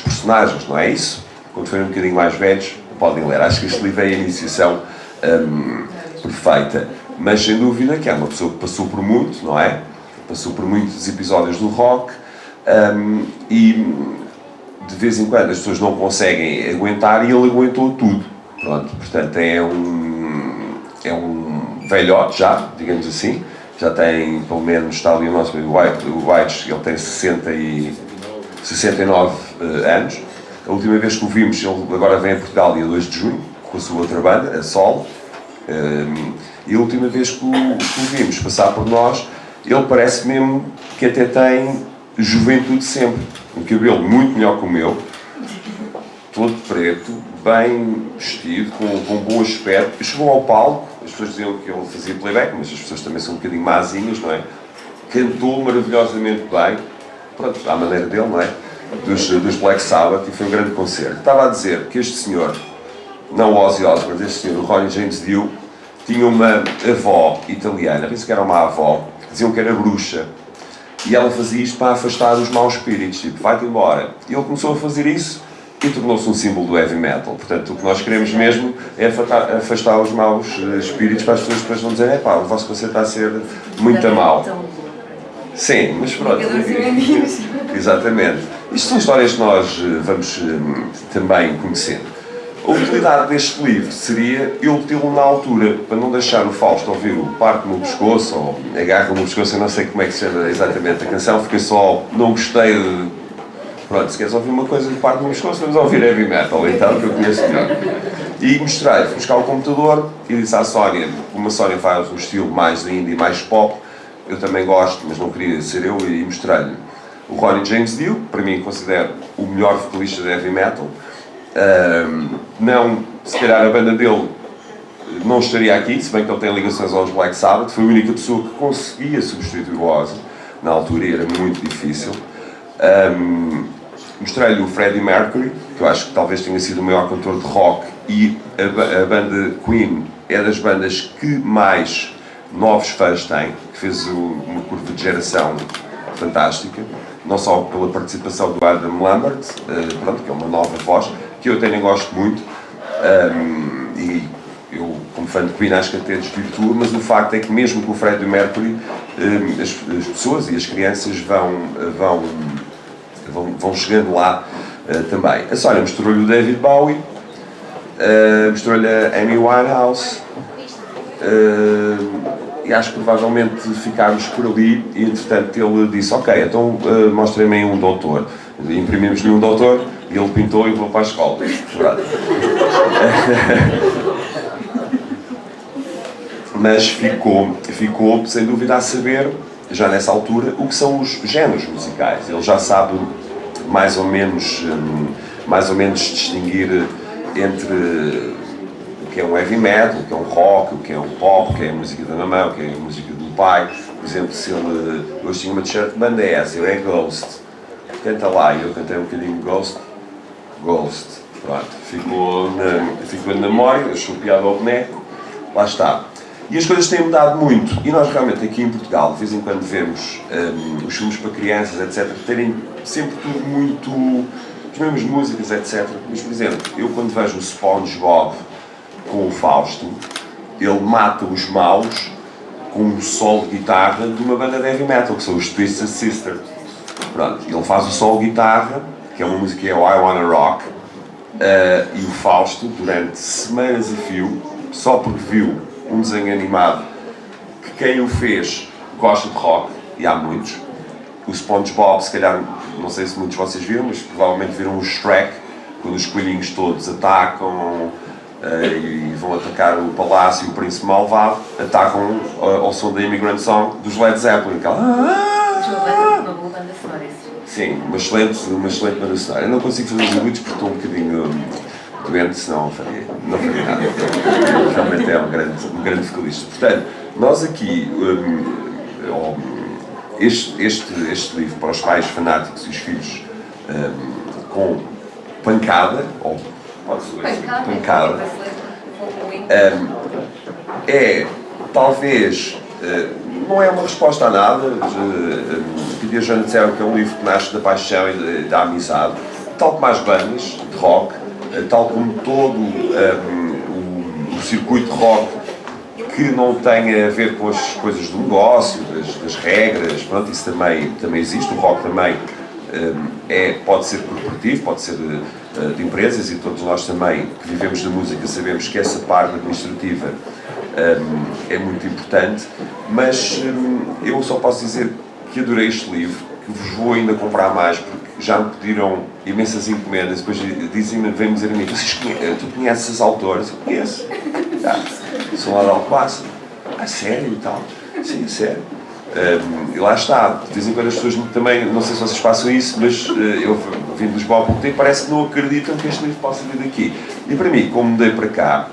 [SPEAKER 3] personagens, não é isso? Quando forem um bocadinho mais velhos, podem ler. Acho que este livro é a iniciação perfeita. Mas, sem dúvida, que é uma pessoa que passou por muito, não é? Passou por muitos episódios do rock, E de vez em quando as pessoas não conseguem aguentar e ele aguentou tudo. Pronto, portanto é um velhote já, digamos assim. Já tem, pelo menos, está ali o nosso o White, ele tem 69 anos. A última vez que o vimos, ele agora vem a Portugal dia 2 de junho, com a sua outra banda, a Sol. E a última vez que o vimos passar por nós, ele parece mesmo que até tem juventude sempre. Um cabelo muito melhor que o meu, todo preto, bem vestido, com bom aspecto. Chegou ao palco, as pessoas diziam que ele fazia playback, mas as pessoas também são um bocadinho mazinhas, não é? Cantou maravilhosamente bem, pronto, à maneira dele, não é? Dos Black Sabbath, e foi um grande concerto. Estava a dizer que este senhor, não o Ozzy Osbourne, este senhor, o Ronnie James Dio, tinha uma avó italiana, penso que era uma avó, que diziam que era bruxa, e ela fazia isto para afastar os maus espíritos, tipo, vai-te embora. E ele começou a fazer isso e tornou-se um símbolo do heavy metal. Portanto, o que nós queremos mesmo é afastar os maus espíritos, para as pessoas depois não dizerem, o vosso concerto está a ser muito mau. Sim, mas pronto. Exatamente. Isto são histórias que nós vamos também conhecendo. A utilidade deste livro seria eu tê-lo na altura, para não deixar o Fausto ouvir o Parte no Pescoço, ou Agarra no Pescoço, eu não sei como é que se chama exatamente a canção, fiquei só, não gostei de... Pronto, se queres ouvir uma coisa de Parte no Pescoço, vamos ouvir heavy metal, então, que eu conheço melhor. E mostrei-lhe, fui buscar o computador e disse à Sónia, como a Sónia faz um estilo mais indie, mais pop, eu também gosto, mas não queria ser eu, e mostrei-lhe o Ronnie James Dio, para mim considero o melhor vocalista de heavy metal. Não, se calhar a banda dele não estaria aqui, se bem que ele tem ligações aos Black Sabbath, foi a única pessoa que conseguia substituir o Ozzy, na altura, e era muito difícil. Mostrei-lhe o Freddie Mercury, que eu acho que talvez tenha sido o maior cantor de rock, e a banda Queen é das bandas que mais novos fãs tem, que fez uma curva de geração fantástica, não só pela participação do Adam Lambert, pronto, que é uma nova voz, que eu também gosto muito, e eu, como fã de Queen, acho que até desvirtua, mas o facto é que mesmo com o Freddie Mercury, as pessoas e as crianças vão chegando lá também. A Sónia mostrou-lhe o David Bowie, mostrou-lhe a Amy Winehouse, e acho que provavelmente ficámos por ali, e entretanto ele disse, ok, então mostrem-me um doutor. Imprimimos-lhe um doutor, e ele pintou e levou para a escola. Mas ficou, sem dúvida, a saber, já nessa altura, o que são os géneros musicais. Ele já sabe mais ou menos distinguir entre o que é um heavy metal, o que é um rock, o que é um pop, o que é a música da mamãe, o que é a música do pai. Por exemplo, se ele hoje tinha uma t-shirt de banda, é Ghost. Canta lá, e eu cantei um bocadinho Ghost. Pronto, ficou na memória, achou piada ao boneco, lá está. E as coisas têm mudado muito, e nós realmente aqui em Portugal, de vez em quando vemos os filmes para crianças, etc., terem sempre tudo muito... as mesmas músicas, etc. Mas, por exemplo, eu quando vejo o SpongeBob com o Fausto, ele mata os maus com um solo de guitarra de uma banda de heavy metal, que são os Twisted Sister. Pronto, ele faz o solo de guitarra, que é uma música que é o I Wanna Rock, e o Fausto, durante semanas a fio, só porque viu um desenho animado que quem o fez gosta de rock, e há muitos. O SpongeBob, se calhar, não sei se muitos de vocês viram, mas provavelmente viram o Shrek, quando os coelhinhos todos atacam e vão atacar o palácio e o príncipe malvado, atacam ao som da Immigrant Song dos Led Zeppelin.
[SPEAKER 5] Uma boa banda sonora, isso.
[SPEAKER 3] Sim, uma excelente banda sonora. Eu não consigo fazer os agudos porque estou um bocadinho doente, senão não faria nada. Realmente é um grande vocalista. Portanto, nós aqui, este livro para os pais fanáticos e os filhos com pancada, ou pancada, é talvez, não é uma resposta a nada, que a Joana disseram que é um livro que nasce da paixão e da amizade, tal como as bandas de rock, tal como todo o circuito de rock que não tem a ver com as coisas do negócio, das regras, pronto, isso também existe, o rock também pode ser corporativo, pode ser de empresas, e todos nós também que vivemos da música sabemos que essa parte administrativa é muito importante, mas eu só posso dizer que adorei este livro, que vos vou ainda comprar mais, porque já me pediram imensas encomendas, depois dizem-me, vêm-me dizer a mim, tu conheces os autores? Eu conheço. Sou lá de Alcobaça. Sério e tal? Sim, sério. E lá está, de vez em quando as pessoas também, não sei se vocês passam isso, mas eu vim de Lisboa há pouco tempo, parece que não acreditam que este livro possa vir daqui. E para mim, como mudei para cá,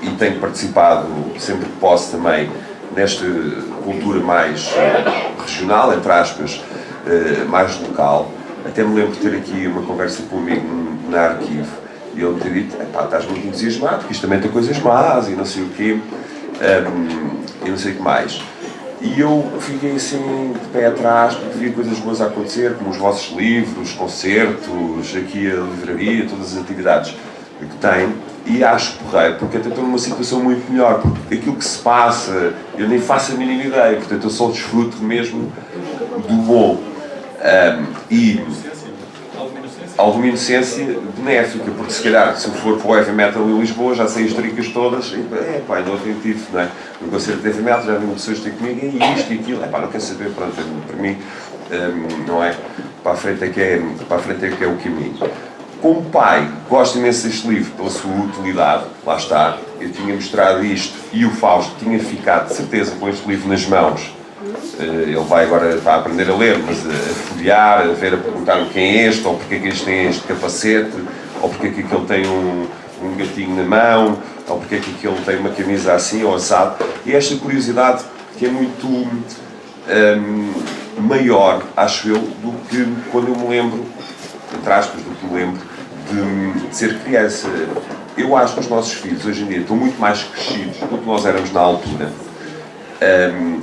[SPEAKER 3] e tenho participado sempre que posso também nesta cultura mais regional, entre aspas, mais local, até me lembro de ter aqui uma conversa com um amigo na Arquivo, e ele me ter dito, estás muito entusiasmado, porque isto também tem coisas más, e não sei o quê, e não sei o que mais. E eu fiquei assim de pé atrás, porque via coisas boas a acontecer, como os vossos livros, concertos, aqui a livraria, todas as atividades que tem, e acho porreiro, porque até estou numa situação muito melhor, porque aquilo que se passa, eu nem faço a mínima ideia, portanto eu só desfruto mesmo do bom. E alguma inocência benéfica, porque se calhar se eu for para o heavy metal em Lisboa já sei as tricas todas, e pá, ainda ontem tive, não é? No concerto de heavy metal já vi pessoas ter comigo, e isto e aquilo, não quero saber, pronto, para mim, não é? Para a frente é que é o caminho. Como pai, gosto imenso deste livro pela sua utilidade, lá está, eu tinha mostrado isto e o Fausto tinha ficado de certeza com este livro nas mãos. Ele vai agora está a aprender a ler, mas a folhear, a ver, a perguntar quem é este, ou porque é que este tem este capacete, ou porque é que aquele tem um gatinho na mão, ou porque é que aquele tem uma camisa assim ou assado. E esta curiosidade que é muito maior, acho eu, do que quando eu me lembro, entre aspas, do que me lembro de ser criança. Eu acho que os nossos filhos hoje em dia estão muito mais crescidos do que nós éramos na altura.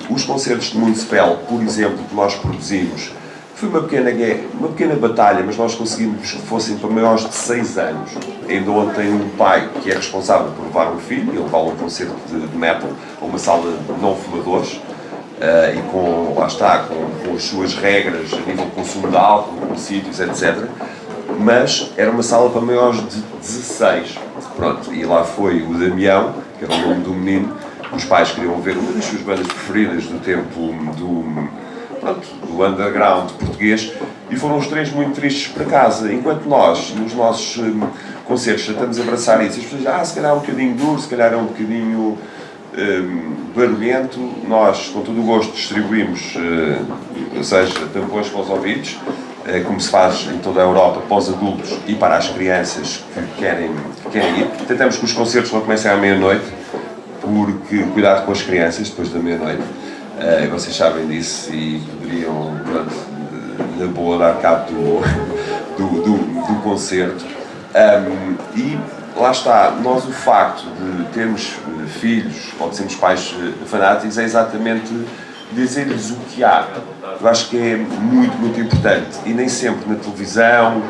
[SPEAKER 3] Os concertos de Municipal, por exemplo, que nós produzimos, foi uma pequena batalha, mas nós conseguimos que fossem para maiores de 6 anos. Ainda ontem um pai que é responsável por levar um filho, ele levá-lo a um concerto de metal, a uma sala de não fumadores, e lá está, com as suas regras a nível de consumo de álcool, com sítios, etc. Mas era uma sala para maiores de 16. Pronto, e lá foi o Damião, que era o nome do menino. Os pais queriam ver uma das suas bandas preferidas do tempo do underground português, e foram os 3 muito tristes para casa. Enquanto nós, nos nossos concertos, tentamos abraçar isso, as pessoas dizem, se calhar é um bocadinho duro, se calhar é um bocadinho barulhento, nós, com todo o gosto, distribuímos, ou seja, tampões para os ouvidos, como se faz em toda a Europa, para os adultos e para as crianças que querem ir. Tentamos que os concertos não comecem à meia-noite, porque cuidado com as crianças depois da meia-noite, vocês sabem disso e poderiam, pronto, na boa, dar cabo do concerto. E lá está, nós o facto de termos filhos ou de sermos pais fanáticos é exatamente dizer-lhes o que há. Eu acho que é muito, muito importante, e nem sempre na televisão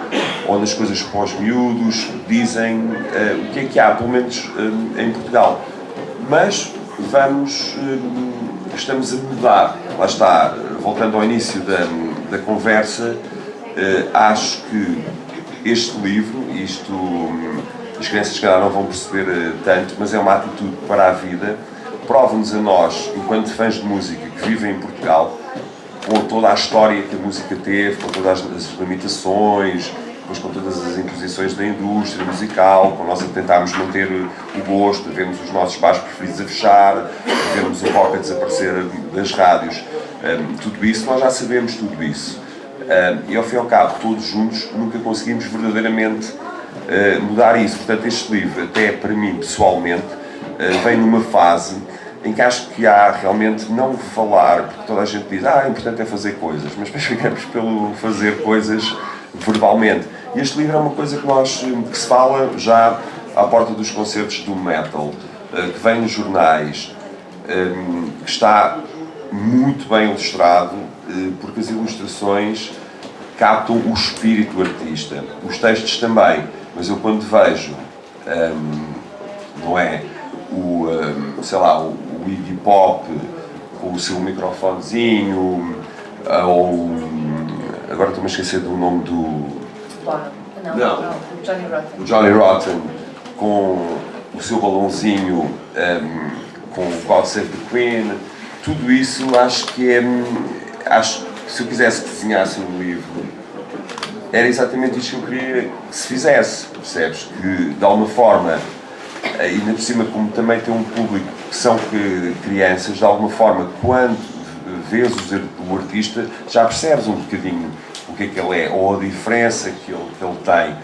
[SPEAKER 3] ou nas coisas para os miúdos dizem o que é que há, pelo menos em Portugal. Mas estamos a mudar. Lá está, voltando ao início da conversa, acho que este livro, as crianças que calhar não vão perceber tanto, mas é uma atitude para a vida, prova-nos a nós, enquanto fãs de música que vivem em Portugal, com toda a história que a música teve, com todas as limitações, depois com todas as imposições da indústria musical, com nós a tentarmos manter o gosto, a vermos os nossos bares preferidos a fechar, a vermos o rock a desaparecer das rádios, tudo isso, nós já sabemos tudo isso. E ao fim e ao cabo, todos juntos, nunca conseguimos verdadeiramente mudar isso. Portanto, este livro, até para mim pessoalmente, vem numa fase em que acho que há realmente não falar, porque toda a gente diz, o importante é fazer coisas, mas depois ficamos pelo fazer coisas verbalmente. E este livro é uma coisa que se fala já à porta dos concertos do metal, que vem nos jornais, que está muito bem ilustrado, porque as ilustrações captam o espírito do artista. Os textos também, mas eu quando vejo, não é, o Iggy Pop com o seu microfonezinho, ou agora estou-me a esquecer do nome do... Não.
[SPEAKER 5] Johnny Rotten.
[SPEAKER 3] O Johnny Rotten, com o seu balãozinho, com o God Save the Queen, tudo isso acho que acho que se eu quisesse que desenhasse um livro, era exatamente isto que eu queria que se fizesse, percebes? Que de alguma forma, ainda por cima como também tem um público que são crianças, de alguma forma, quando vês o artista, já percebes um bocadinho o que é que ele é, ou a diferença que ele tem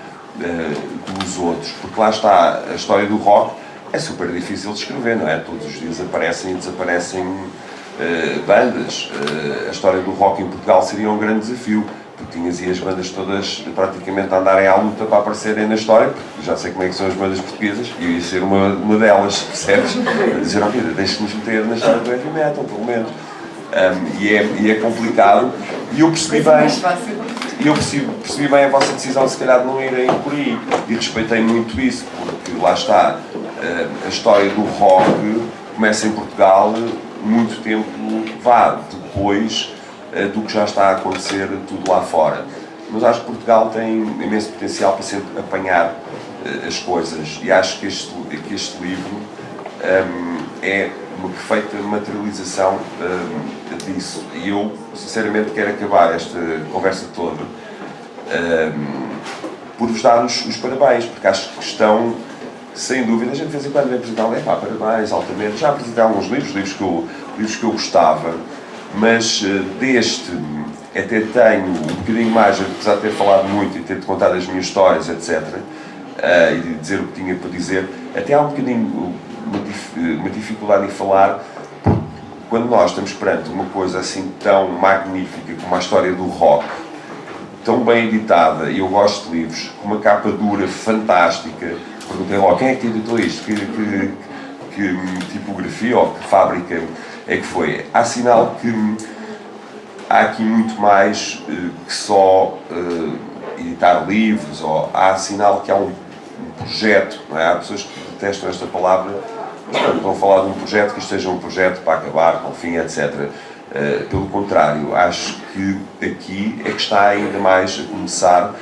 [SPEAKER 3] dos outros, porque lá está, a história do rock é super difícil de escrever, não é? Todos os dias aparecem e desaparecem bandas. A história do rock em Portugal seria um grande desafio, porque tinhas aí as bandas todas praticamente a andarem à luta para aparecerem na história, porque já sei como é que são as bandas portuguesas, e eu ia ser uma delas, percebes? A dizer, ok, deixe-nos meter na história do heavy metal, pelo menos. E é complicado, e eu percebi bem a vossa decisão, se calhar, de não irem por aí, e respeitei muito isso, porque lá está, a história do rock começa em Portugal muito tempo depois do que já está a acontecer tudo lá fora. Mas acho que Portugal tem imenso potencial para sempre apanhar as coisas, e acho que este livro é uma perfeita materialização disso. E eu, sinceramente, quero acabar esta conversa toda por vos dar os parabéns, porque acho que estão, sem dúvida, a gente de vez em quando vem apresentar, parabéns, altamente. Já apresentei alguns livros que eu gostava, mas deste até tenho um bocadinho mais, apesar de ter falado muito e ter contado as minhas histórias, etc., e de dizer o que tinha para dizer, até há um bocadinho uma dificuldade em falar, porque quando nós estamos perante uma coisa assim tão magnífica como a história do rock, tão bem editada, e eu gosto de livros, com uma capa dura, fantástica, perguntei logo, quem é que editou isto? Que tipografia ou que fábrica é que foi? Há sinal que há aqui muito mais que só editar livros, ou há sinal que há um projeto, não é? Há pessoas que detestam esta palavra, mas não estão a falar de um projeto que isto seja um projeto para acabar, com fim, etc. Pelo contrário, acho que aqui é que está ainda mais a começar,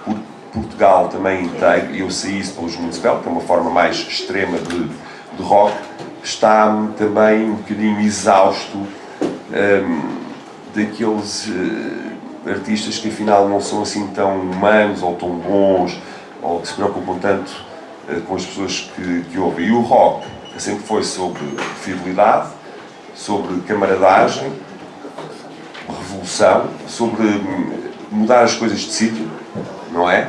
[SPEAKER 3] por Portugal também inteiro, e eu sei isso pelos Municipal, que é uma forma mais extrema de rock, está também um bocadinho exausto daqueles artistas que afinal não são assim tão humanos ou tão bons, ou que se preocupam tanto com as pessoas que ouvem. E o rock sempre foi sobre fidelidade, sobre camaradagem, revolução, sobre mudar as coisas de sítio, não é?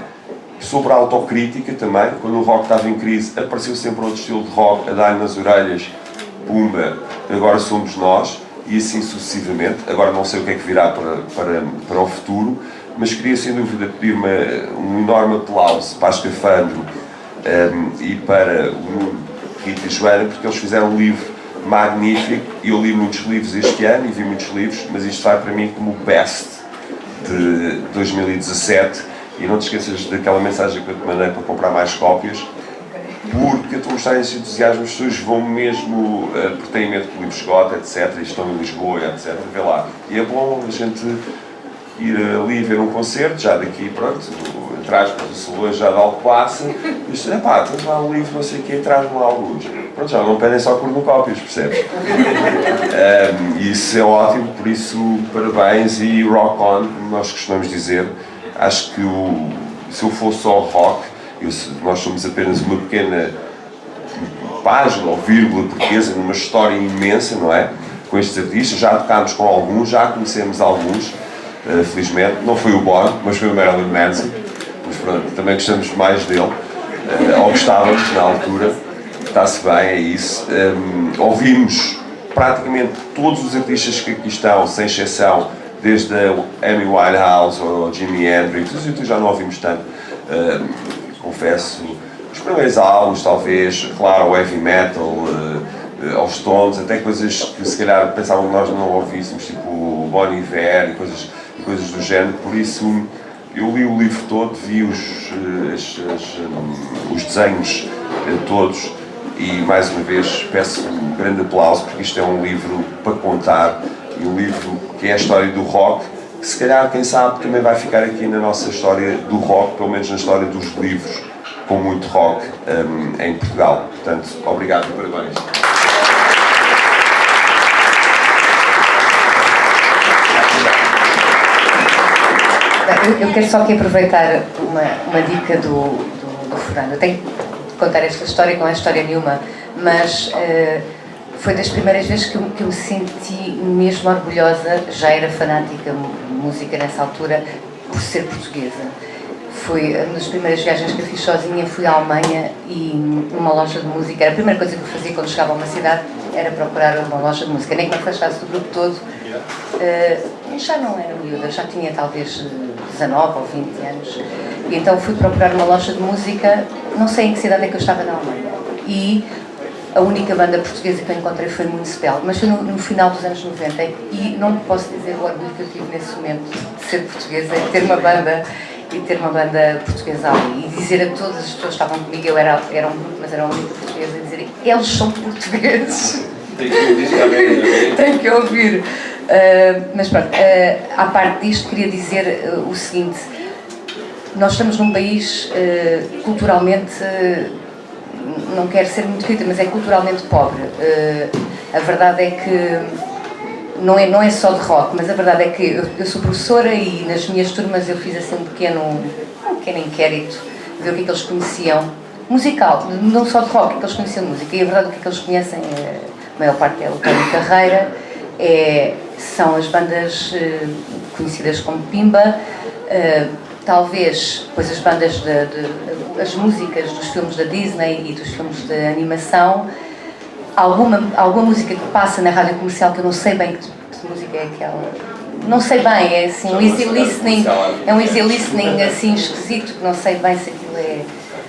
[SPEAKER 3] Sobre a autocrítica também. Quando o rock estava em crise, apareceu sempre outro estilo de rock a dar nas orelhas, pumba, agora somos nós, e assim sucessivamente. Agora não sei o que é que virá para o futuro, mas queria sem dúvida pedir um enorme aplauso para a Escafandro e para o Rita e Joana, porque eles fizeram um livro magnífico. Eu li muitos livros este ano e vi muitos livros, mas isto vai para mim como o best de 2017. E não te esqueças daquela mensagem que eu te mandei para comprar mais cópias, porque eu estou a mostrar esse entusiasmo. As pessoas vão mesmo, porque têm medo que o livro esgota, etc., e estão em Lisboa, etc., vê lá. E é bom a gente ir ali ver um concerto, já daqui, pronto, atrás do Salões já de Alcobaça, e diz, tens lá um livro, não sei o quê, traz-me lá alguns. Pronto, já não pedem só cornucópias, percebes? Isso é ótimo, por isso, parabéns e rock on, como nós costumamos dizer. Acho que se eu fosse só rock, nós somos apenas uma pequena página ou vírgula portuguesa numa história imensa, não é? Com estes artistas, já tocámos com alguns, já conhecemos alguns, felizmente. Não foi o Bono, mas foi o Marilyn Manson. Mas pronto, também gostamos mais dele, ou gostávamos na altura. Está-se bem, é isso. Ouvimos praticamente todos os artistas que aqui estão, sem exceção, desde a Amy Winehouse ou Jimi Hendrix, e tu já não ouvimos tanto, confesso, os primeiros álbuns talvez, claro, o heavy metal, aos Stones, até coisas que se calhar pensavam que nós não ouvíssemos, tipo o Bon Iver e coisas do género. Por isso eu li o livro todo, vi os desenhos todos, e mais uma vez peço um grande aplauso, porque isto é um livro para contar, e um livro que é a história do rock, que se calhar, quem sabe, também vai ficar aqui na nossa história do rock, pelo menos na história dos livros com muito rock em Portugal. Portanto, obrigado e parabéns.
[SPEAKER 5] Eu quero só aqui aproveitar uma dica do Fernando. Eu tenho que contar esta história, que não é história nenhuma, mas foi das primeiras vezes que eu me senti mesmo orgulhosa. Já era fanática de música nessa altura, por ser portuguesa. Foi uma das primeiras viagens que eu fiz sozinha, fui à Alemanha e numa loja de música. Era a primeira coisa que eu fazia quando chegava a uma cidade, era procurar uma loja de música. Nem que me afastasse do grupo todo. Já não era miúda, já tinha talvez 19 ou 20 anos. E então fui procurar uma loja de música, não sei em que cidade é que eu estava na Alemanha. E a única banda portuguesa que eu encontrei foi Municipal, mas foi no final dos anos 90. E não posso dizer o orgulho que eu tive nesse momento de ser portuguesa e ter uma banda portuguesa ali. E dizer a todas as pessoas que estavam comigo, eu era um grupo, mas era a única portuguesa, e dizer, eles são portugueses. Tenho que ouvir. Mas pronto, à parte disto, queria dizer o seguinte: nós estamos num país culturalmente, não quero ser muito crítica, mas é culturalmente pobre. A verdade é que não é só de rock, mas a verdade é que eu sou professora e nas minhas turmas eu fiz assim um pequeno inquérito, ver o que é que eles conheciam, musical, não só de rock, o que é que eles conheciam de música. E a verdade, o que é que eles conhecem, a maior parte é o Tony Carreira, são as bandas conhecidas como Pimba, talvez depois as bandas, as músicas dos filmes da Disney e dos filmes de animação, alguma música que passa na rádio comercial que eu não sei bem que música é aquela, não sei bem, é assim um easy listening, assim esquisito, que não sei bem se aquilo é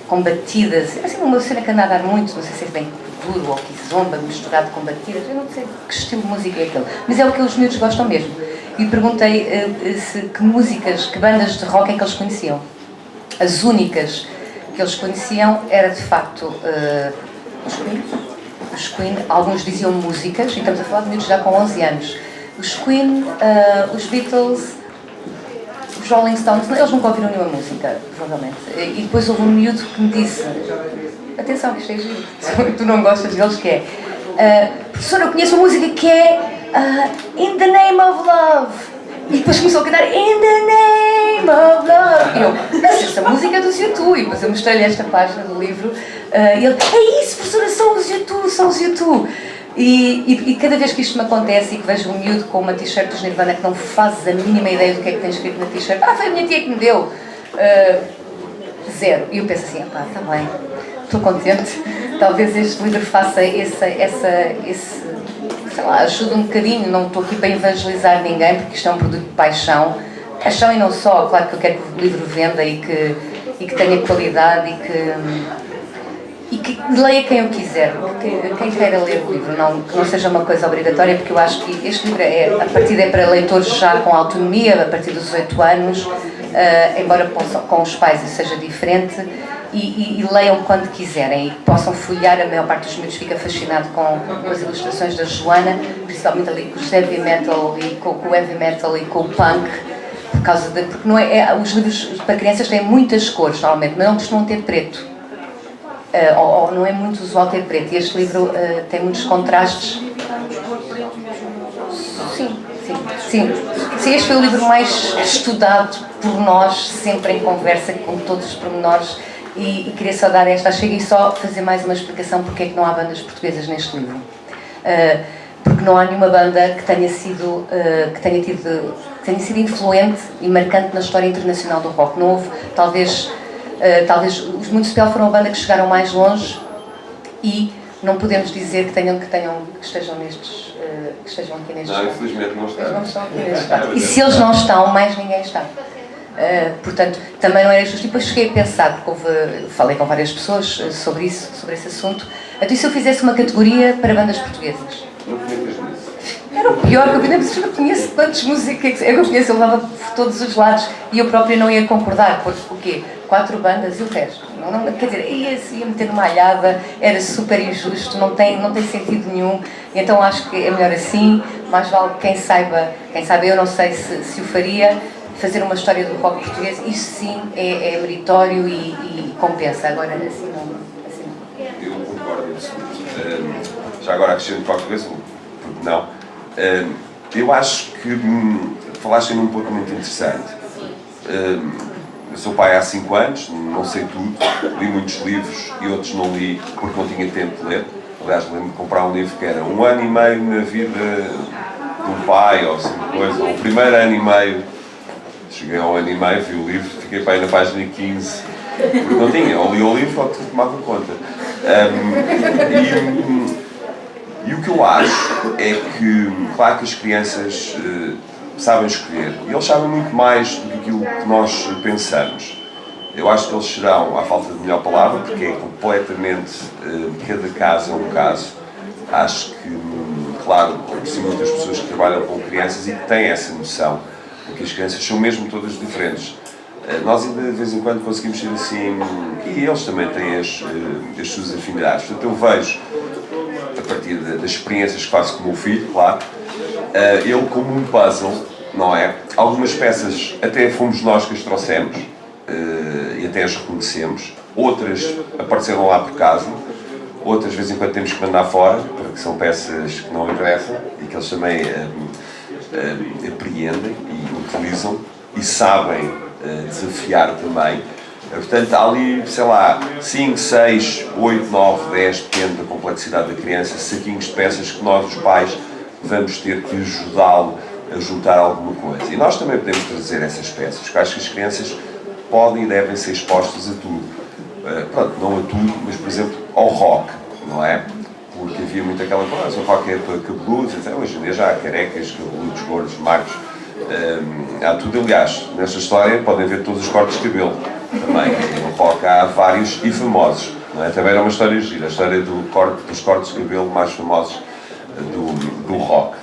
[SPEAKER 5] com batidas, assim uma cena que anda a dar muito, não sei se é bem duro ou kizomba misturado com batidas, eu não sei que estilo de música é aquele, mas é o que os miúdos gostam mesmo. E perguntei que bandas de rock é que eles conheciam. As únicas que eles conheciam era de facto os Queen, alguns diziam músicas, e estamos a falar de miúdos já com 11 anos. Os Queen, os Beatles, os Rolling Stones, eles nunca ouviram nenhuma música, provavelmente. E depois houve um miúdo que me disse, atenção que isto é giro, tu não gostas deles, que é professora, eu conheço uma música que é In the Name of Love. E depois começou a cantar In the Name of Love. E eu, mas esta música é dos U2. E depois eu mostrei-lhe esta página do livro. E ele, é isso, professora, são os U2. E cada vez que isto me acontece e que vejo um miúdo com uma t-shirt dos Nirvana que não fazes a mínima ideia do que é que tem escrito na t-shirt, foi a minha tia que me deu. Zero. E eu penso assim, está bem, estou contente. Talvez este livro faça esse sei lá, ajuda um bocadinho. Não estou aqui para evangelizar ninguém, porque isto é um produto de paixão e não só. Claro que eu quero que o livro venda e que tenha qualidade e que leia quem eu quiser, porque quem queira ler o livro, que não seja uma coisa obrigatória, porque eu acho que este livro a partir é para leitores já com autonomia, a partir dos 18 anos, embora com os pais isso seja diferente, e leiam quando quiserem e possam folhear. A maior parte dos miúdos fica fascinado com as ilustrações da Joana, principalmente ali com o heavy metal e com o heavy metal e com o punk, porque não os livros para crianças têm muitas cores normalmente, mas não costumam ter preto, ou não é muito usual ter preto, e este livro tem muitos contrastes. Sim, este foi o livro mais estudado por nós, sempre em conversa com todos os pormenores. E queria só dar esta chega e só fazer mais uma explicação porque é que não há bandas portuguesas neste livro. Porque não há nenhuma banda que tenha sido influente e marcante na história internacional do rock. Não houve, talvez os Municipal foram a banda que chegaram mais longe e não podemos dizer que estejam aqui nestes.
[SPEAKER 3] Não, infelizmente não estão.
[SPEAKER 5] Eles não estão aqui nestes. E se eles não estão, mais ninguém está. Portanto, também não era justo. E depois cheguei a pensar, porque falei com várias pessoas sobre esse assunto. Então, e se eu fizesse uma categoria para bandas portuguesas?
[SPEAKER 3] Não comentas nisso.
[SPEAKER 5] era o pior, que eu conheço tantas músicas, eu conheço, eu levava por todos os lados e eu própria não ia concordar, porque o quê? 4 bandas e o resto. Não, quer dizer, ia meter numa alhada, era super injusto, não tem sentido nenhum, e então acho que é melhor assim, mais vale quem saiba, eu não sei se o faria, fazer uma história do rock português, isso sim é meritório e compensa, agora assim não.
[SPEAKER 3] Eu concordo em absoluto. Já agora acrescento qualquer coisa, porque não. Eu acho que falaste num ponto muito interessante. Eu sou pai há 5 anos, não sei tudo, li muitos livros e outros não li porque não tinha tempo de ler. Aliás, lembro-me de comprar um livro que era 1 ano e meio na vida de um pai ou assim coisa. O primeiro ano e meio, cheguei ao ano e meio, vi o livro, fiquei para aí na página 15, porque não tinha, ou li o livro ou tomava conta. E o que eu acho é que, claro que as crianças sabem escolher, e eles sabem muito mais do que aquilo que nós pensamos. Eu acho que eles serão, à falta de melhor palavra, porque é completamente, cada caso é um caso. Acho que, claro, conheci muitas pessoas que trabalham com crianças e que têm essa noção, porque as crianças são mesmo todas diferentes. Nós ainda de vez em quando conseguimos ser assim, e eles também têm as suas afinidades. Portanto, eu vejo, a partir das experiências que faço com o meu filho, claro, ele como um puzzle, não é? Algumas peças até fomos nós que as trouxemos e até as reconhecemos, outras apareceram lá por casa, outras de vez em quando temos que mandar fora, porque são peças que não interessam e que eles também apreendem e utilizam e sabem desafiar também. Portanto, há ali, sei lá, 5, 6, 8, 9, 10, depende da complexidade da criança, saquinhos de peças que nós, os pais, vamos ter que ajudá-lo a juntar alguma coisa. E nós também podemos trazer essas peças, porque acho que as crianças podem e devem ser expostas a tudo. Pronto, não a tudo, mas, por exemplo, ao rock, não é? Porque havia muito aquela coisa, o rock é para cabeludos, hoje em dia já há carecas, cabeludos, gordos, magros, há tudo. Aliás, nesta história podem ver todos os cortes de cabelo também, no rock há vários e famosos, não é? Também era uma história gira, a história dos cortes de cabelo mais famosos do rock,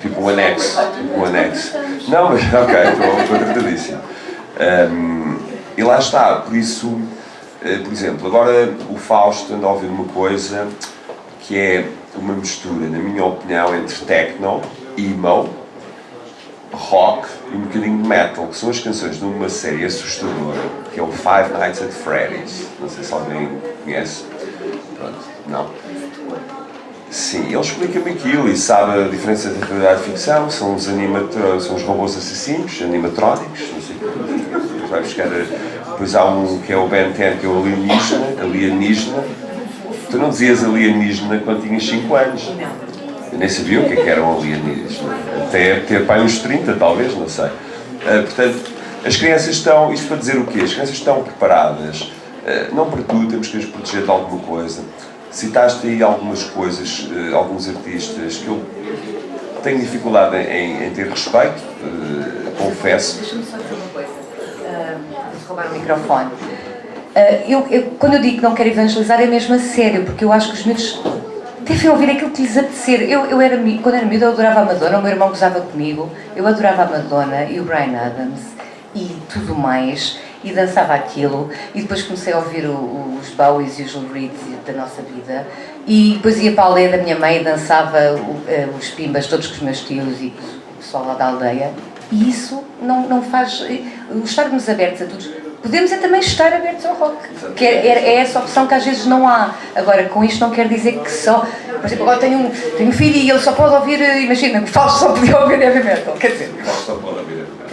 [SPEAKER 3] tipo um anexo, Não, mas ok, estou tratadíssimo. E lá está, por isso, por exemplo, agora o Fausto anda a ouvir uma coisa que é uma mistura, na minha opinião, entre techno, emo, rock e um bocadinho de metal, que são as canções de uma série assustadora, que é o Five Nights at Freddy's. Não sei se alguém conhece. Pronto, não. Sim, ele explica-me aquilo e sabe a diferença entre realidade e ficção. São os robôs assassinos, animatrónicos, não sei o que. Depois vai buscar. Depois há um que é o Ben 10, que é o alienígena. Tu não dizias alienígena quando tinhas 5 anos. Eu nem sabia o que era um alienígena. Até ter pai uns 30, talvez, não sei. Portanto, as crianças estão. Isto para dizer o quê? As crianças estão preparadas. Não para tudo, temos que as proteger de alguma coisa. Citaste aí algumas coisas, alguns artistas que eu tenho dificuldade em ter respeito, confesso.
[SPEAKER 5] Deixa-me só dizer uma coisa, vou roubar o microfone. Quando eu digo que não quero evangelizar é mesmo a sério, porque eu acho que os miúdos devem ouvir aquilo que lhes apetecer. Quando era miúda eu adorava a Madonna, o meu irmão gozava comigo, eu adorava a Madonna e o Bryan Adams e tudo mais. E dançava aquilo, e depois comecei a ouvir os Bowies e os Lou Reed da nossa vida, e depois ia para a aldeia da minha mãe e dançava os pimbas todos com os meus tios e o pessoal lá da aldeia, e isso não faz... estarmos abertos a tudo. Podemos também estar abertos ao rock, que é essa opção que às vezes não há. Agora, com isto não quer dizer que só... Por exemplo, agora tenho um filho e ele só pode ouvir, imagina, o Fausto só podia ouvir heavy metal, quer dizer...
[SPEAKER 3] O Fausto só pode ouvir heavy metal.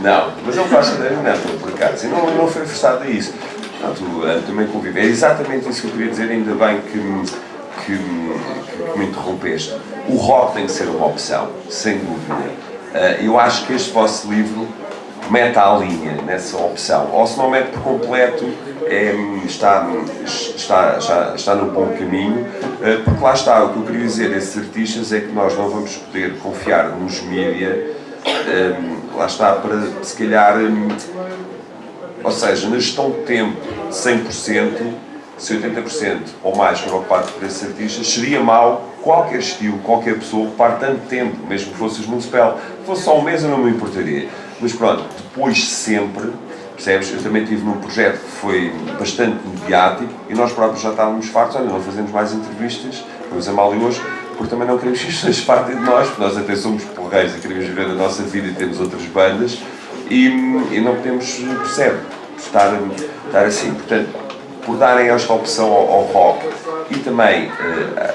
[SPEAKER 3] Não, mas ele faz heavy metal, por acaso, e não foi forçado a isso. Não, tu também convive. É exatamente isso que eu queria dizer, ainda bem que me interrompeste. O rock tem que ser uma opção, sem dúvida. Eu acho que este vosso livro mete à linha nessa opção, ou se não mete por completo, está no bom caminho, porque lá está, o que eu queria dizer a esses artistas é que nós não vamos poder confiar nos mídia, lá está, para se calhar, ou seja, na gestão de tempo, 100%, se 80% ou mais for ocupado por esses artistas, seria mau qualquer estilo, qualquer pessoa ocupar tanto tempo, mesmo que fosse os Municipal, se fosse só um mês eu não me importaria. Mas pronto, depois sempre, percebes? Eu também estive num projeto que foi bastante mediático e nós próprios já estávamos fartos, olha, não fazemos mais entrevistas, vamos a mal e hoje, porque também não queremos que as pessoas partem de nós, porque nós até somos porreiros e queremos viver a nossa vida e temos outras bandas e não podemos, percebe, estar assim. Portanto, por darem esta opção ao rock e também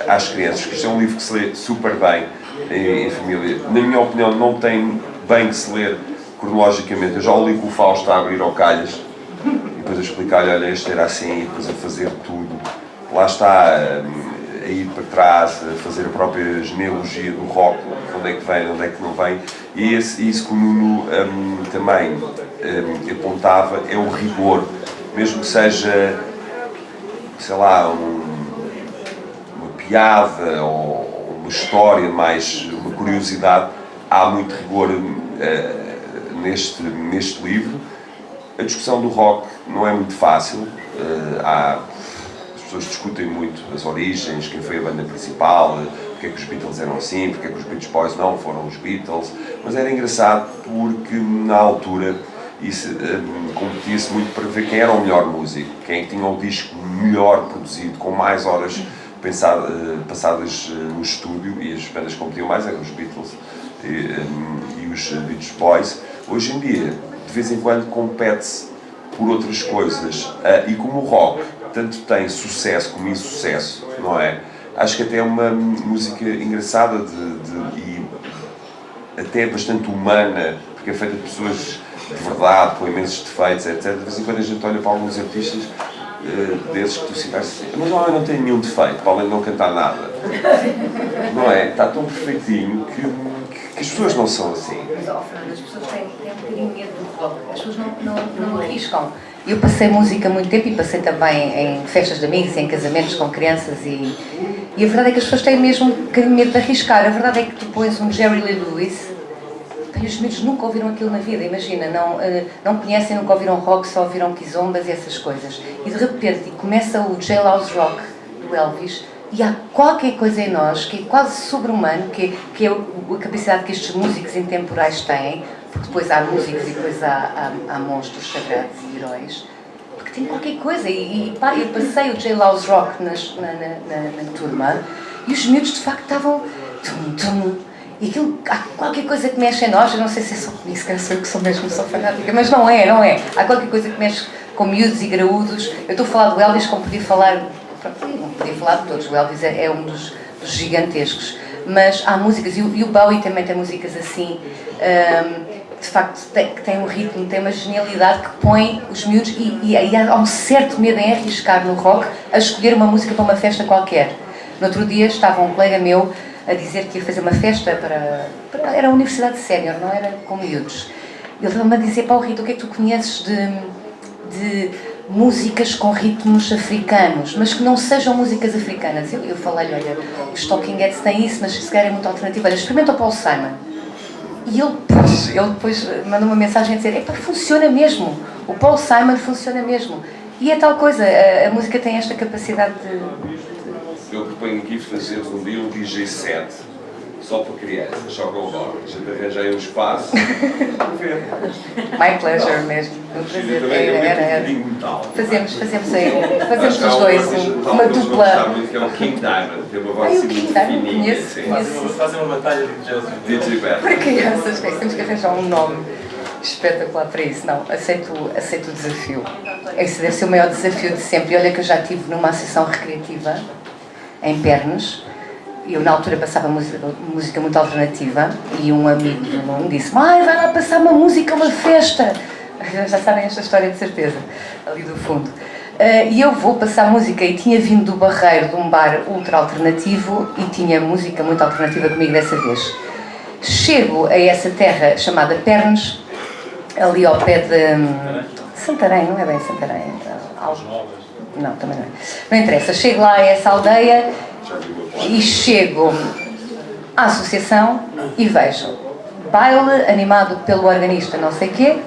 [SPEAKER 3] às crianças, que isto é um livro que se lê super bem em família. Na minha opinião, não tem bem que se ler cronologicamente. Eu já o li com o Fausto a abrir ao calhas e depois a explicar-lhe, olha, este era assim, e depois a fazer tudo. Lá está, a ir para trás, a fazer a própria genealogia do rock, onde é que vem, onde é que não vem. E isso que o Nuno também apontava é o rigor, mesmo que seja, sei lá, uma piada ou uma história, mais uma curiosidade, há muito rigor neste livro. A discussão do rock não é muito fácil, as pessoas discutem muito as origens, quem foi a banda principal, porque é que os Beatles eram assim, porque é que os Beach Boys não foram os Beatles, mas era engraçado porque na altura competia-se muito para ver quem era o melhor músico, quem tinha o disco melhor produzido, com mais horas passadas no estúdio, e as bandas que competiam mais eram os Beatles e os Beach Boys. Hoje em dia, de vez em quando, compete-se por outras coisas, e como o rock tanto tem sucesso como insucesso, não é? Acho que até é uma música engraçada e até bastante humana, porque é feita de pessoas de verdade, com imensos defeitos, etc. De vez em quando a gente olha para alguns artistas desses que tu citaste assim, mas não tem nenhum defeito, para além de não cantar nada. Não é? Está tão perfeitinho que as pessoas não são assim.
[SPEAKER 5] Mas, Fernando, as pessoas têm um bocadinho medo do rock. As pessoas não arriscam. Eu passei música há muito tempo e passei também em festas de amigos, em casamentos com crianças e a verdade é que as pessoas têm mesmo um bocadinho medo de arriscar. A verdade é que tu pões um Jerry Lee Lewis e os miúdos nunca ouviram aquilo na vida, imagina, não conhecem, nunca ouviram rock, só ouviram quizombas e essas coisas. E de repente começa o Jailhouse Rock do Elvis e há qualquer coisa em nós que é quase sobre-humano, que é a capacidade que estes músicos intemporais têm, porque depois há músicos e depois há monstros sagrados e heróis, porque tem qualquer coisa. Eu passei o Jailhouse Rock na turma e os miúdos de facto estavam e aquilo, há qualquer coisa que mexe em nós. Eu não sei se é só comigo, se calhar sou eu que sou mesmo só fanática, mas não é. Há qualquer coisa que mexe com miúdos e graúdos. Eu estou a falar do Elvis como podia falar, não podia falar de todos, o Elvis é um dos gigantescos, mas há músicas, e o Bowie também tem músicas assim, de facto, que tem um ritmo, tem uma genialidade que põe os miúdos, e há um certo medo em arriscar no rock a escolher uma música para uma festa qualquer. No outro dia estava um colega meu a dizer que ia fazer uma festa era a Universidade Sénior, não era com miúdos. Ele estava-me a dizer, Paulo Rita, o que é que tu conheces de músicas com ritmos africanos, mas que não sejam músicas africanas? Eu falei-lhe, olha, os Talking Heads têm isso, mas se calhar é muito alternativo. Olha, experimenta o Paul Simon. E ele depois mandou uma mensagem a dizer, funciona mesmo, o Paul Simon funciona mesmo. E é tal coisa, a música tem esta capacidade de...
[SPEAKER 3] Eu proponho aqui fazer um dia um DJ set só para crianças, só com rock. A gente arranjei um espaço para ver.
[SPEAKER 5] My pleasure mesmo. Era. Fazemos os dois, uma dupla.
[SPEAKER 3] Que é o King Diamond, tem uma voz assim muito fininha.
[SPEAKER 2] Fazem uma batalha de DJ Band.
[SPEAKER 5] Para crianças, temos que arranjar um nome espetacular para isso. Não, aceito o desafio. Esse deve ser o maior desafio de sempre. E olha que eu já estive numa associação recreativa em Pernes. Eu na altura passava música muito alternativa e um amigo do Nuno disse, vai lá passar uma música, uma festa. Já sabem esta história de certeza, ali do fundo. E eu vou passar música e tinha vindo do Barreiro, de um bar ultra alternativo, e tinha música muito alternativa comigo dessa vez. Chego a essa terra chamada Pernes, ali ao pé de Santarém, não é bem Santarém? Não, também não é. Não interessa, chego lá a essa aldeia e chego à associação e vejo baile animado pelo organista não sei quê,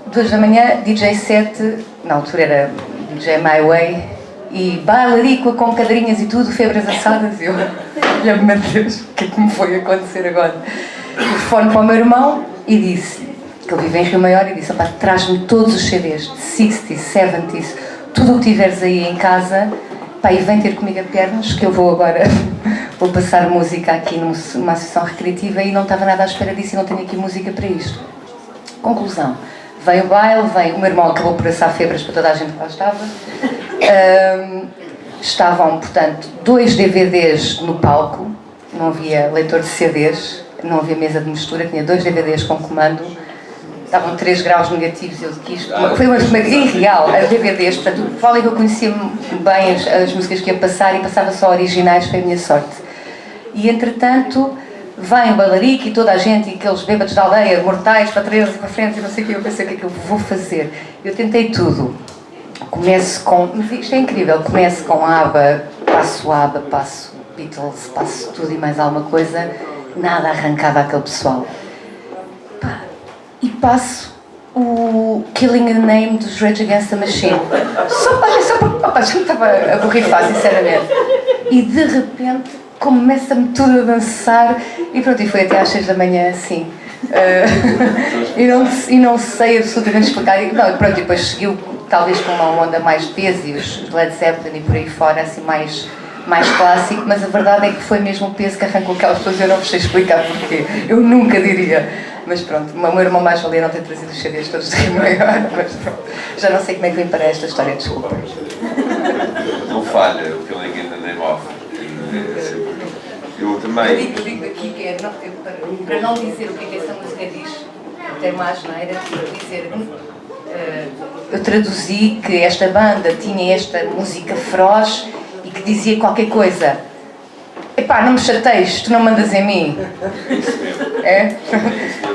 [SPEAKER 5] 2 da manhã, DJ set, na altura era DJ My Way, e bailarico com cadeirinhas e tudo, febras assadas. Eu, meu Deus, o que é que me foi acontecer agora? Telefono para o meu irmão e disse, que ele vive em Rio Maior, e disse, opá, traz-me todos os CDs de 60s, 70s, tudo o que tiveres aí em casa, pá, e vem ter comigo a pernas, que eu vou agora, vou passar música aqui numa sessão recreativa e não estava nada à espera disso e não tenho aqui música para isto. Conclusão, veio o baile, o meu irmão acabou por assar febras para toda a gente que lá estava. Estavam, portanto, 2 DVDs no palco, não havia leitor de CDs, não havia mesa de mistura, tinha 2 DVDs com comando, estavam 3 graus negativos, eu quis... Foi uma irreal, as DVDs, portanto, falei que eu conhecia bem as músicas que ia passar e passava só originais, foi a minha sorte. E, entretanto, vem o bailarico e toda a gente, e aqueles bêbados da aldeia, mortais, para trás e para frente, e não sei o que, eu pensei, o que é que eu vou fazer? Eu tentei tudo. Começo com... Isto é incrível, começo com ABBA, passo Beatles, passo tudo e mais alguma coisa, nada arrancava aquele pessoal. Pá, e passo o Killing the Name dos Rage Against the Machine. Só porque já me estava a borrifar, sinceramente. E de repente começa-me tudo a dançar e pronto, e foi até às 6 da manhã assim. E não sei absolutamente explicar. Não, pronto, e depois seguiu talvez com uma onda mais de peso e os Led Zeppelin e por aí fora, assim mais clássico, mas a verdade é que foi mesmo o peso que arrancou aquelas pessoas. Eu não vos sei explicar porquê, eu nunca diria, mas pronto, o meu irmão mais valia não ter trazido os CDs todos de Rio Maior, mas pronto, já não sei como é que vim para esta história, desculpa.
[SPEAKER 3] Não falha o Killing in the Name of. Eu também.
[SPEAKER 5] Eu digo aqui que é, para não dizer o que é que essa música diz, até mais asneira, dizer. Eu traduzi que esta banda tinha esta música feroz e que dizia qualquer coisa. Epá, não me chateies, tu não mandas em mim.
[SPEAKER 3] Isso mesmo.
[SPEAKER 5] É?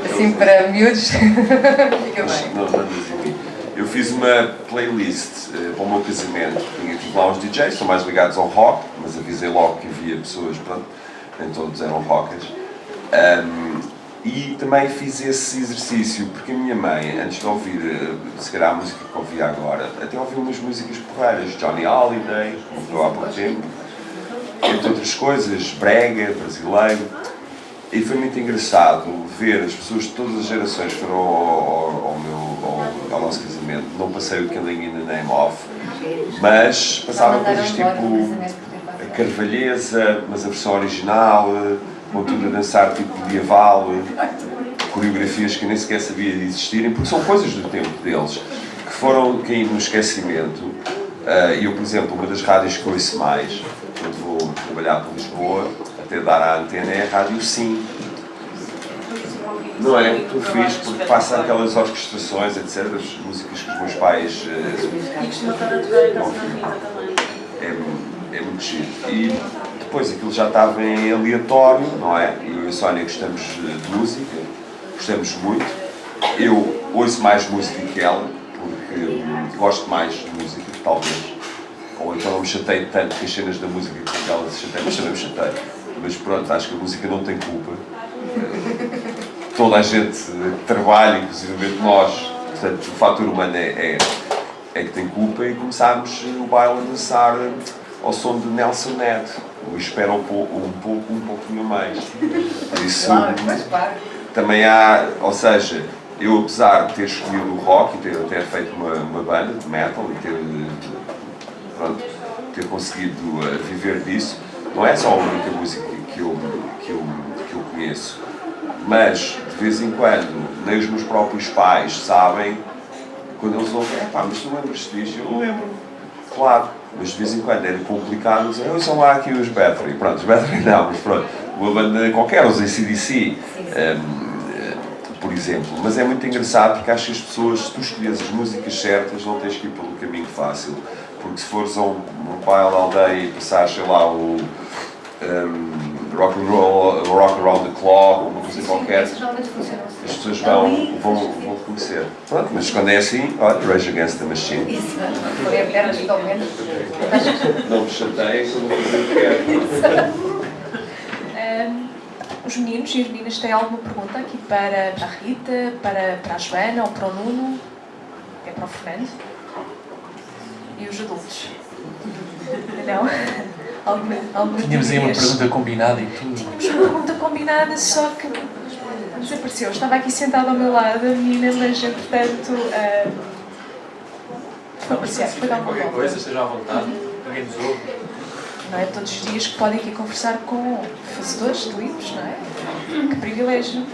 [SPEAKER 5] Assim para miúdos. Fica bem.
[SPEAKER 3] Não mandas em mim. Eu fiz uma playlist para o meu casamento. Tinha lá uns DJs, são mais ligados ao rock, mas avisei logo que havia pessoas, pronto, nem todos eram rockers. E também fiz esse exercício, porque a minha mãe, antes de ouvir, se calhar a música que ouvia agora, até ouviu umas músicas porreiras, Johnny Holiday, que morreu há pouco tempo, entre outras coisas, brega, brasileiro. E foi muito engraçado ver as pessoas de todas as gerações que foram ao nosso casamento. Não passei o Killing in the Name of, mas passava coisas tipo a Carvalhesa, mas a versão original, com tudo a dançar tipo medieval, coreografias que eu nem sequer sabia de existirem, porque são coisas do tempo deles, que foram caindo no esquecimento. Eu, por exemplo, uma das rádios que ouço mais, quando vou trabalhar para Lisboa, até dar à antena, é a Rádio Sim. Não é? Tudo fixe, porque passa aquelas orquestrações, etc., as músicas que os meus pais...
[SPEAKER 4] E costuma estar a tocar em casa na Rita também.
[SPEAKER 3] É muito giro. E depois aquilo já estava em aleatório, não é? Eu e a Sónia gostamos de música, gostamos muito. Eu ouço mais música que ela, porque gosto mais de música, talvez. Ou então não me chateio tanto com as cenas da música que ela se chateia, mas também me chateio. Mas pronto, acho que a música não tem culpa. Toda a gente trabalha, inclusive nós, portanto o fator humano é que tem culpa, e começámos o baile a dançar ao som de Nelson Ned. Eu espero um pouquinho mais. Por isso, também há, ou seja, eu apesar de ter escolhido o rock e ter até feito uma banda de metal e ter conseguido viver disso, não é só a única música que eu conheço, mas de vez em quando nem os meus próprios pais sabem, quando eles ouvem, mas tu lembras-te disto? Eu não lembro, claro, mas de vez em quando era complicado dizer, são lá aqui os Battery, pronto, os Battery não, mas pronto, uma banda qualquer, os AC/DC, por exemplo. Mas é muito engraçado porque acho que as pessoas, se tu escolheres as músicas certas, não tens que ir pelo caminho fácil, porque se fores a um baile da aldeia e passares, sei lá, o rock around the clock, uma coisa qualquer, as pessoas vão conhecer. Pronto, mas quando é assim, olha, Rage Against the Machine.
[SPEAKER 5] Isso, foi a perna totalmente.
[SPEAKER 3] Não me chateiem, que eu não vou fazer o que quero.
[SPEAKER 1] Os meninos e as meninas têm alguma pergunta aqui para a Rita, para a Joana ou para o Nuno? É para o Fernando? E os adultos? Não. Algumas
[SPEAKER 2] Tínhamos aí uma
[SPEAKER 1] teorias.
[SPEAKER 2] pergunta combinada e tudo.
[SPEAKER 1] Tínhamos uma pergunta combinada, só que desapareceu. Estava aqui sentada ao meu lado a menina, mas entretanto foi passear, foi dar uma
[SPEAKER 2] Qualquer
[SPEAKER 1] volta.
[SPEAKER 2] coisa, estejam à vontade, ninguém nos ouve.
[SPEAKER 1] Não é todos os dias que podem aqui conversar com fazedores de livros, não é? Que privilégio.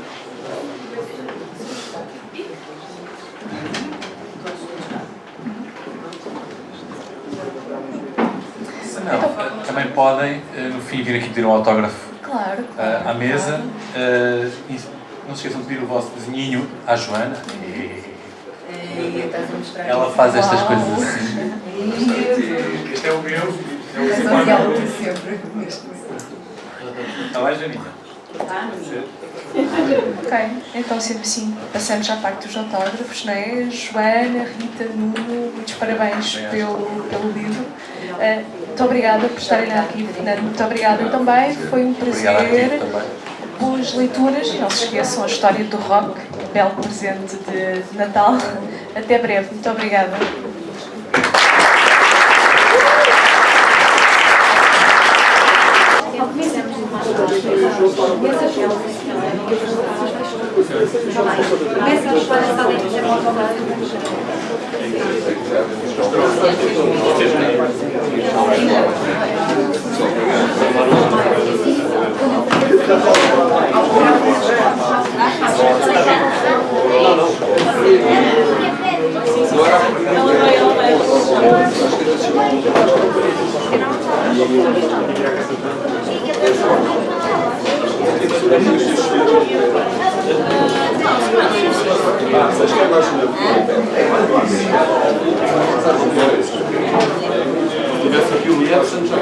[SPEAKER 2] Se não, também podem, no fim, vir aqui pedir um autógrafo
[SPEAKER 1] Claro.
[SPEAKER 2] à mesa. E não se esqueçam de pedir o vosso desenhinho à Joana. Ela faz estas coisas assim. Este é o meu. É o seu. Está bem, Janina?
[SPEAKER 1] Ok, então sendo assim, passamos à parte dos autógrafos, não é? Joana, Rita, Nuno, muitos parabéns pelo livro. Muito obrigada por estarem aqui, Fernando. Muito obrigada também, foi um prazer. Boas leituras e não se esqueçam a história do rock, belo presente de Natal. Até breve, muito obrigada.
[SPEAKER 3] Tivesse aqui o Jefferson já.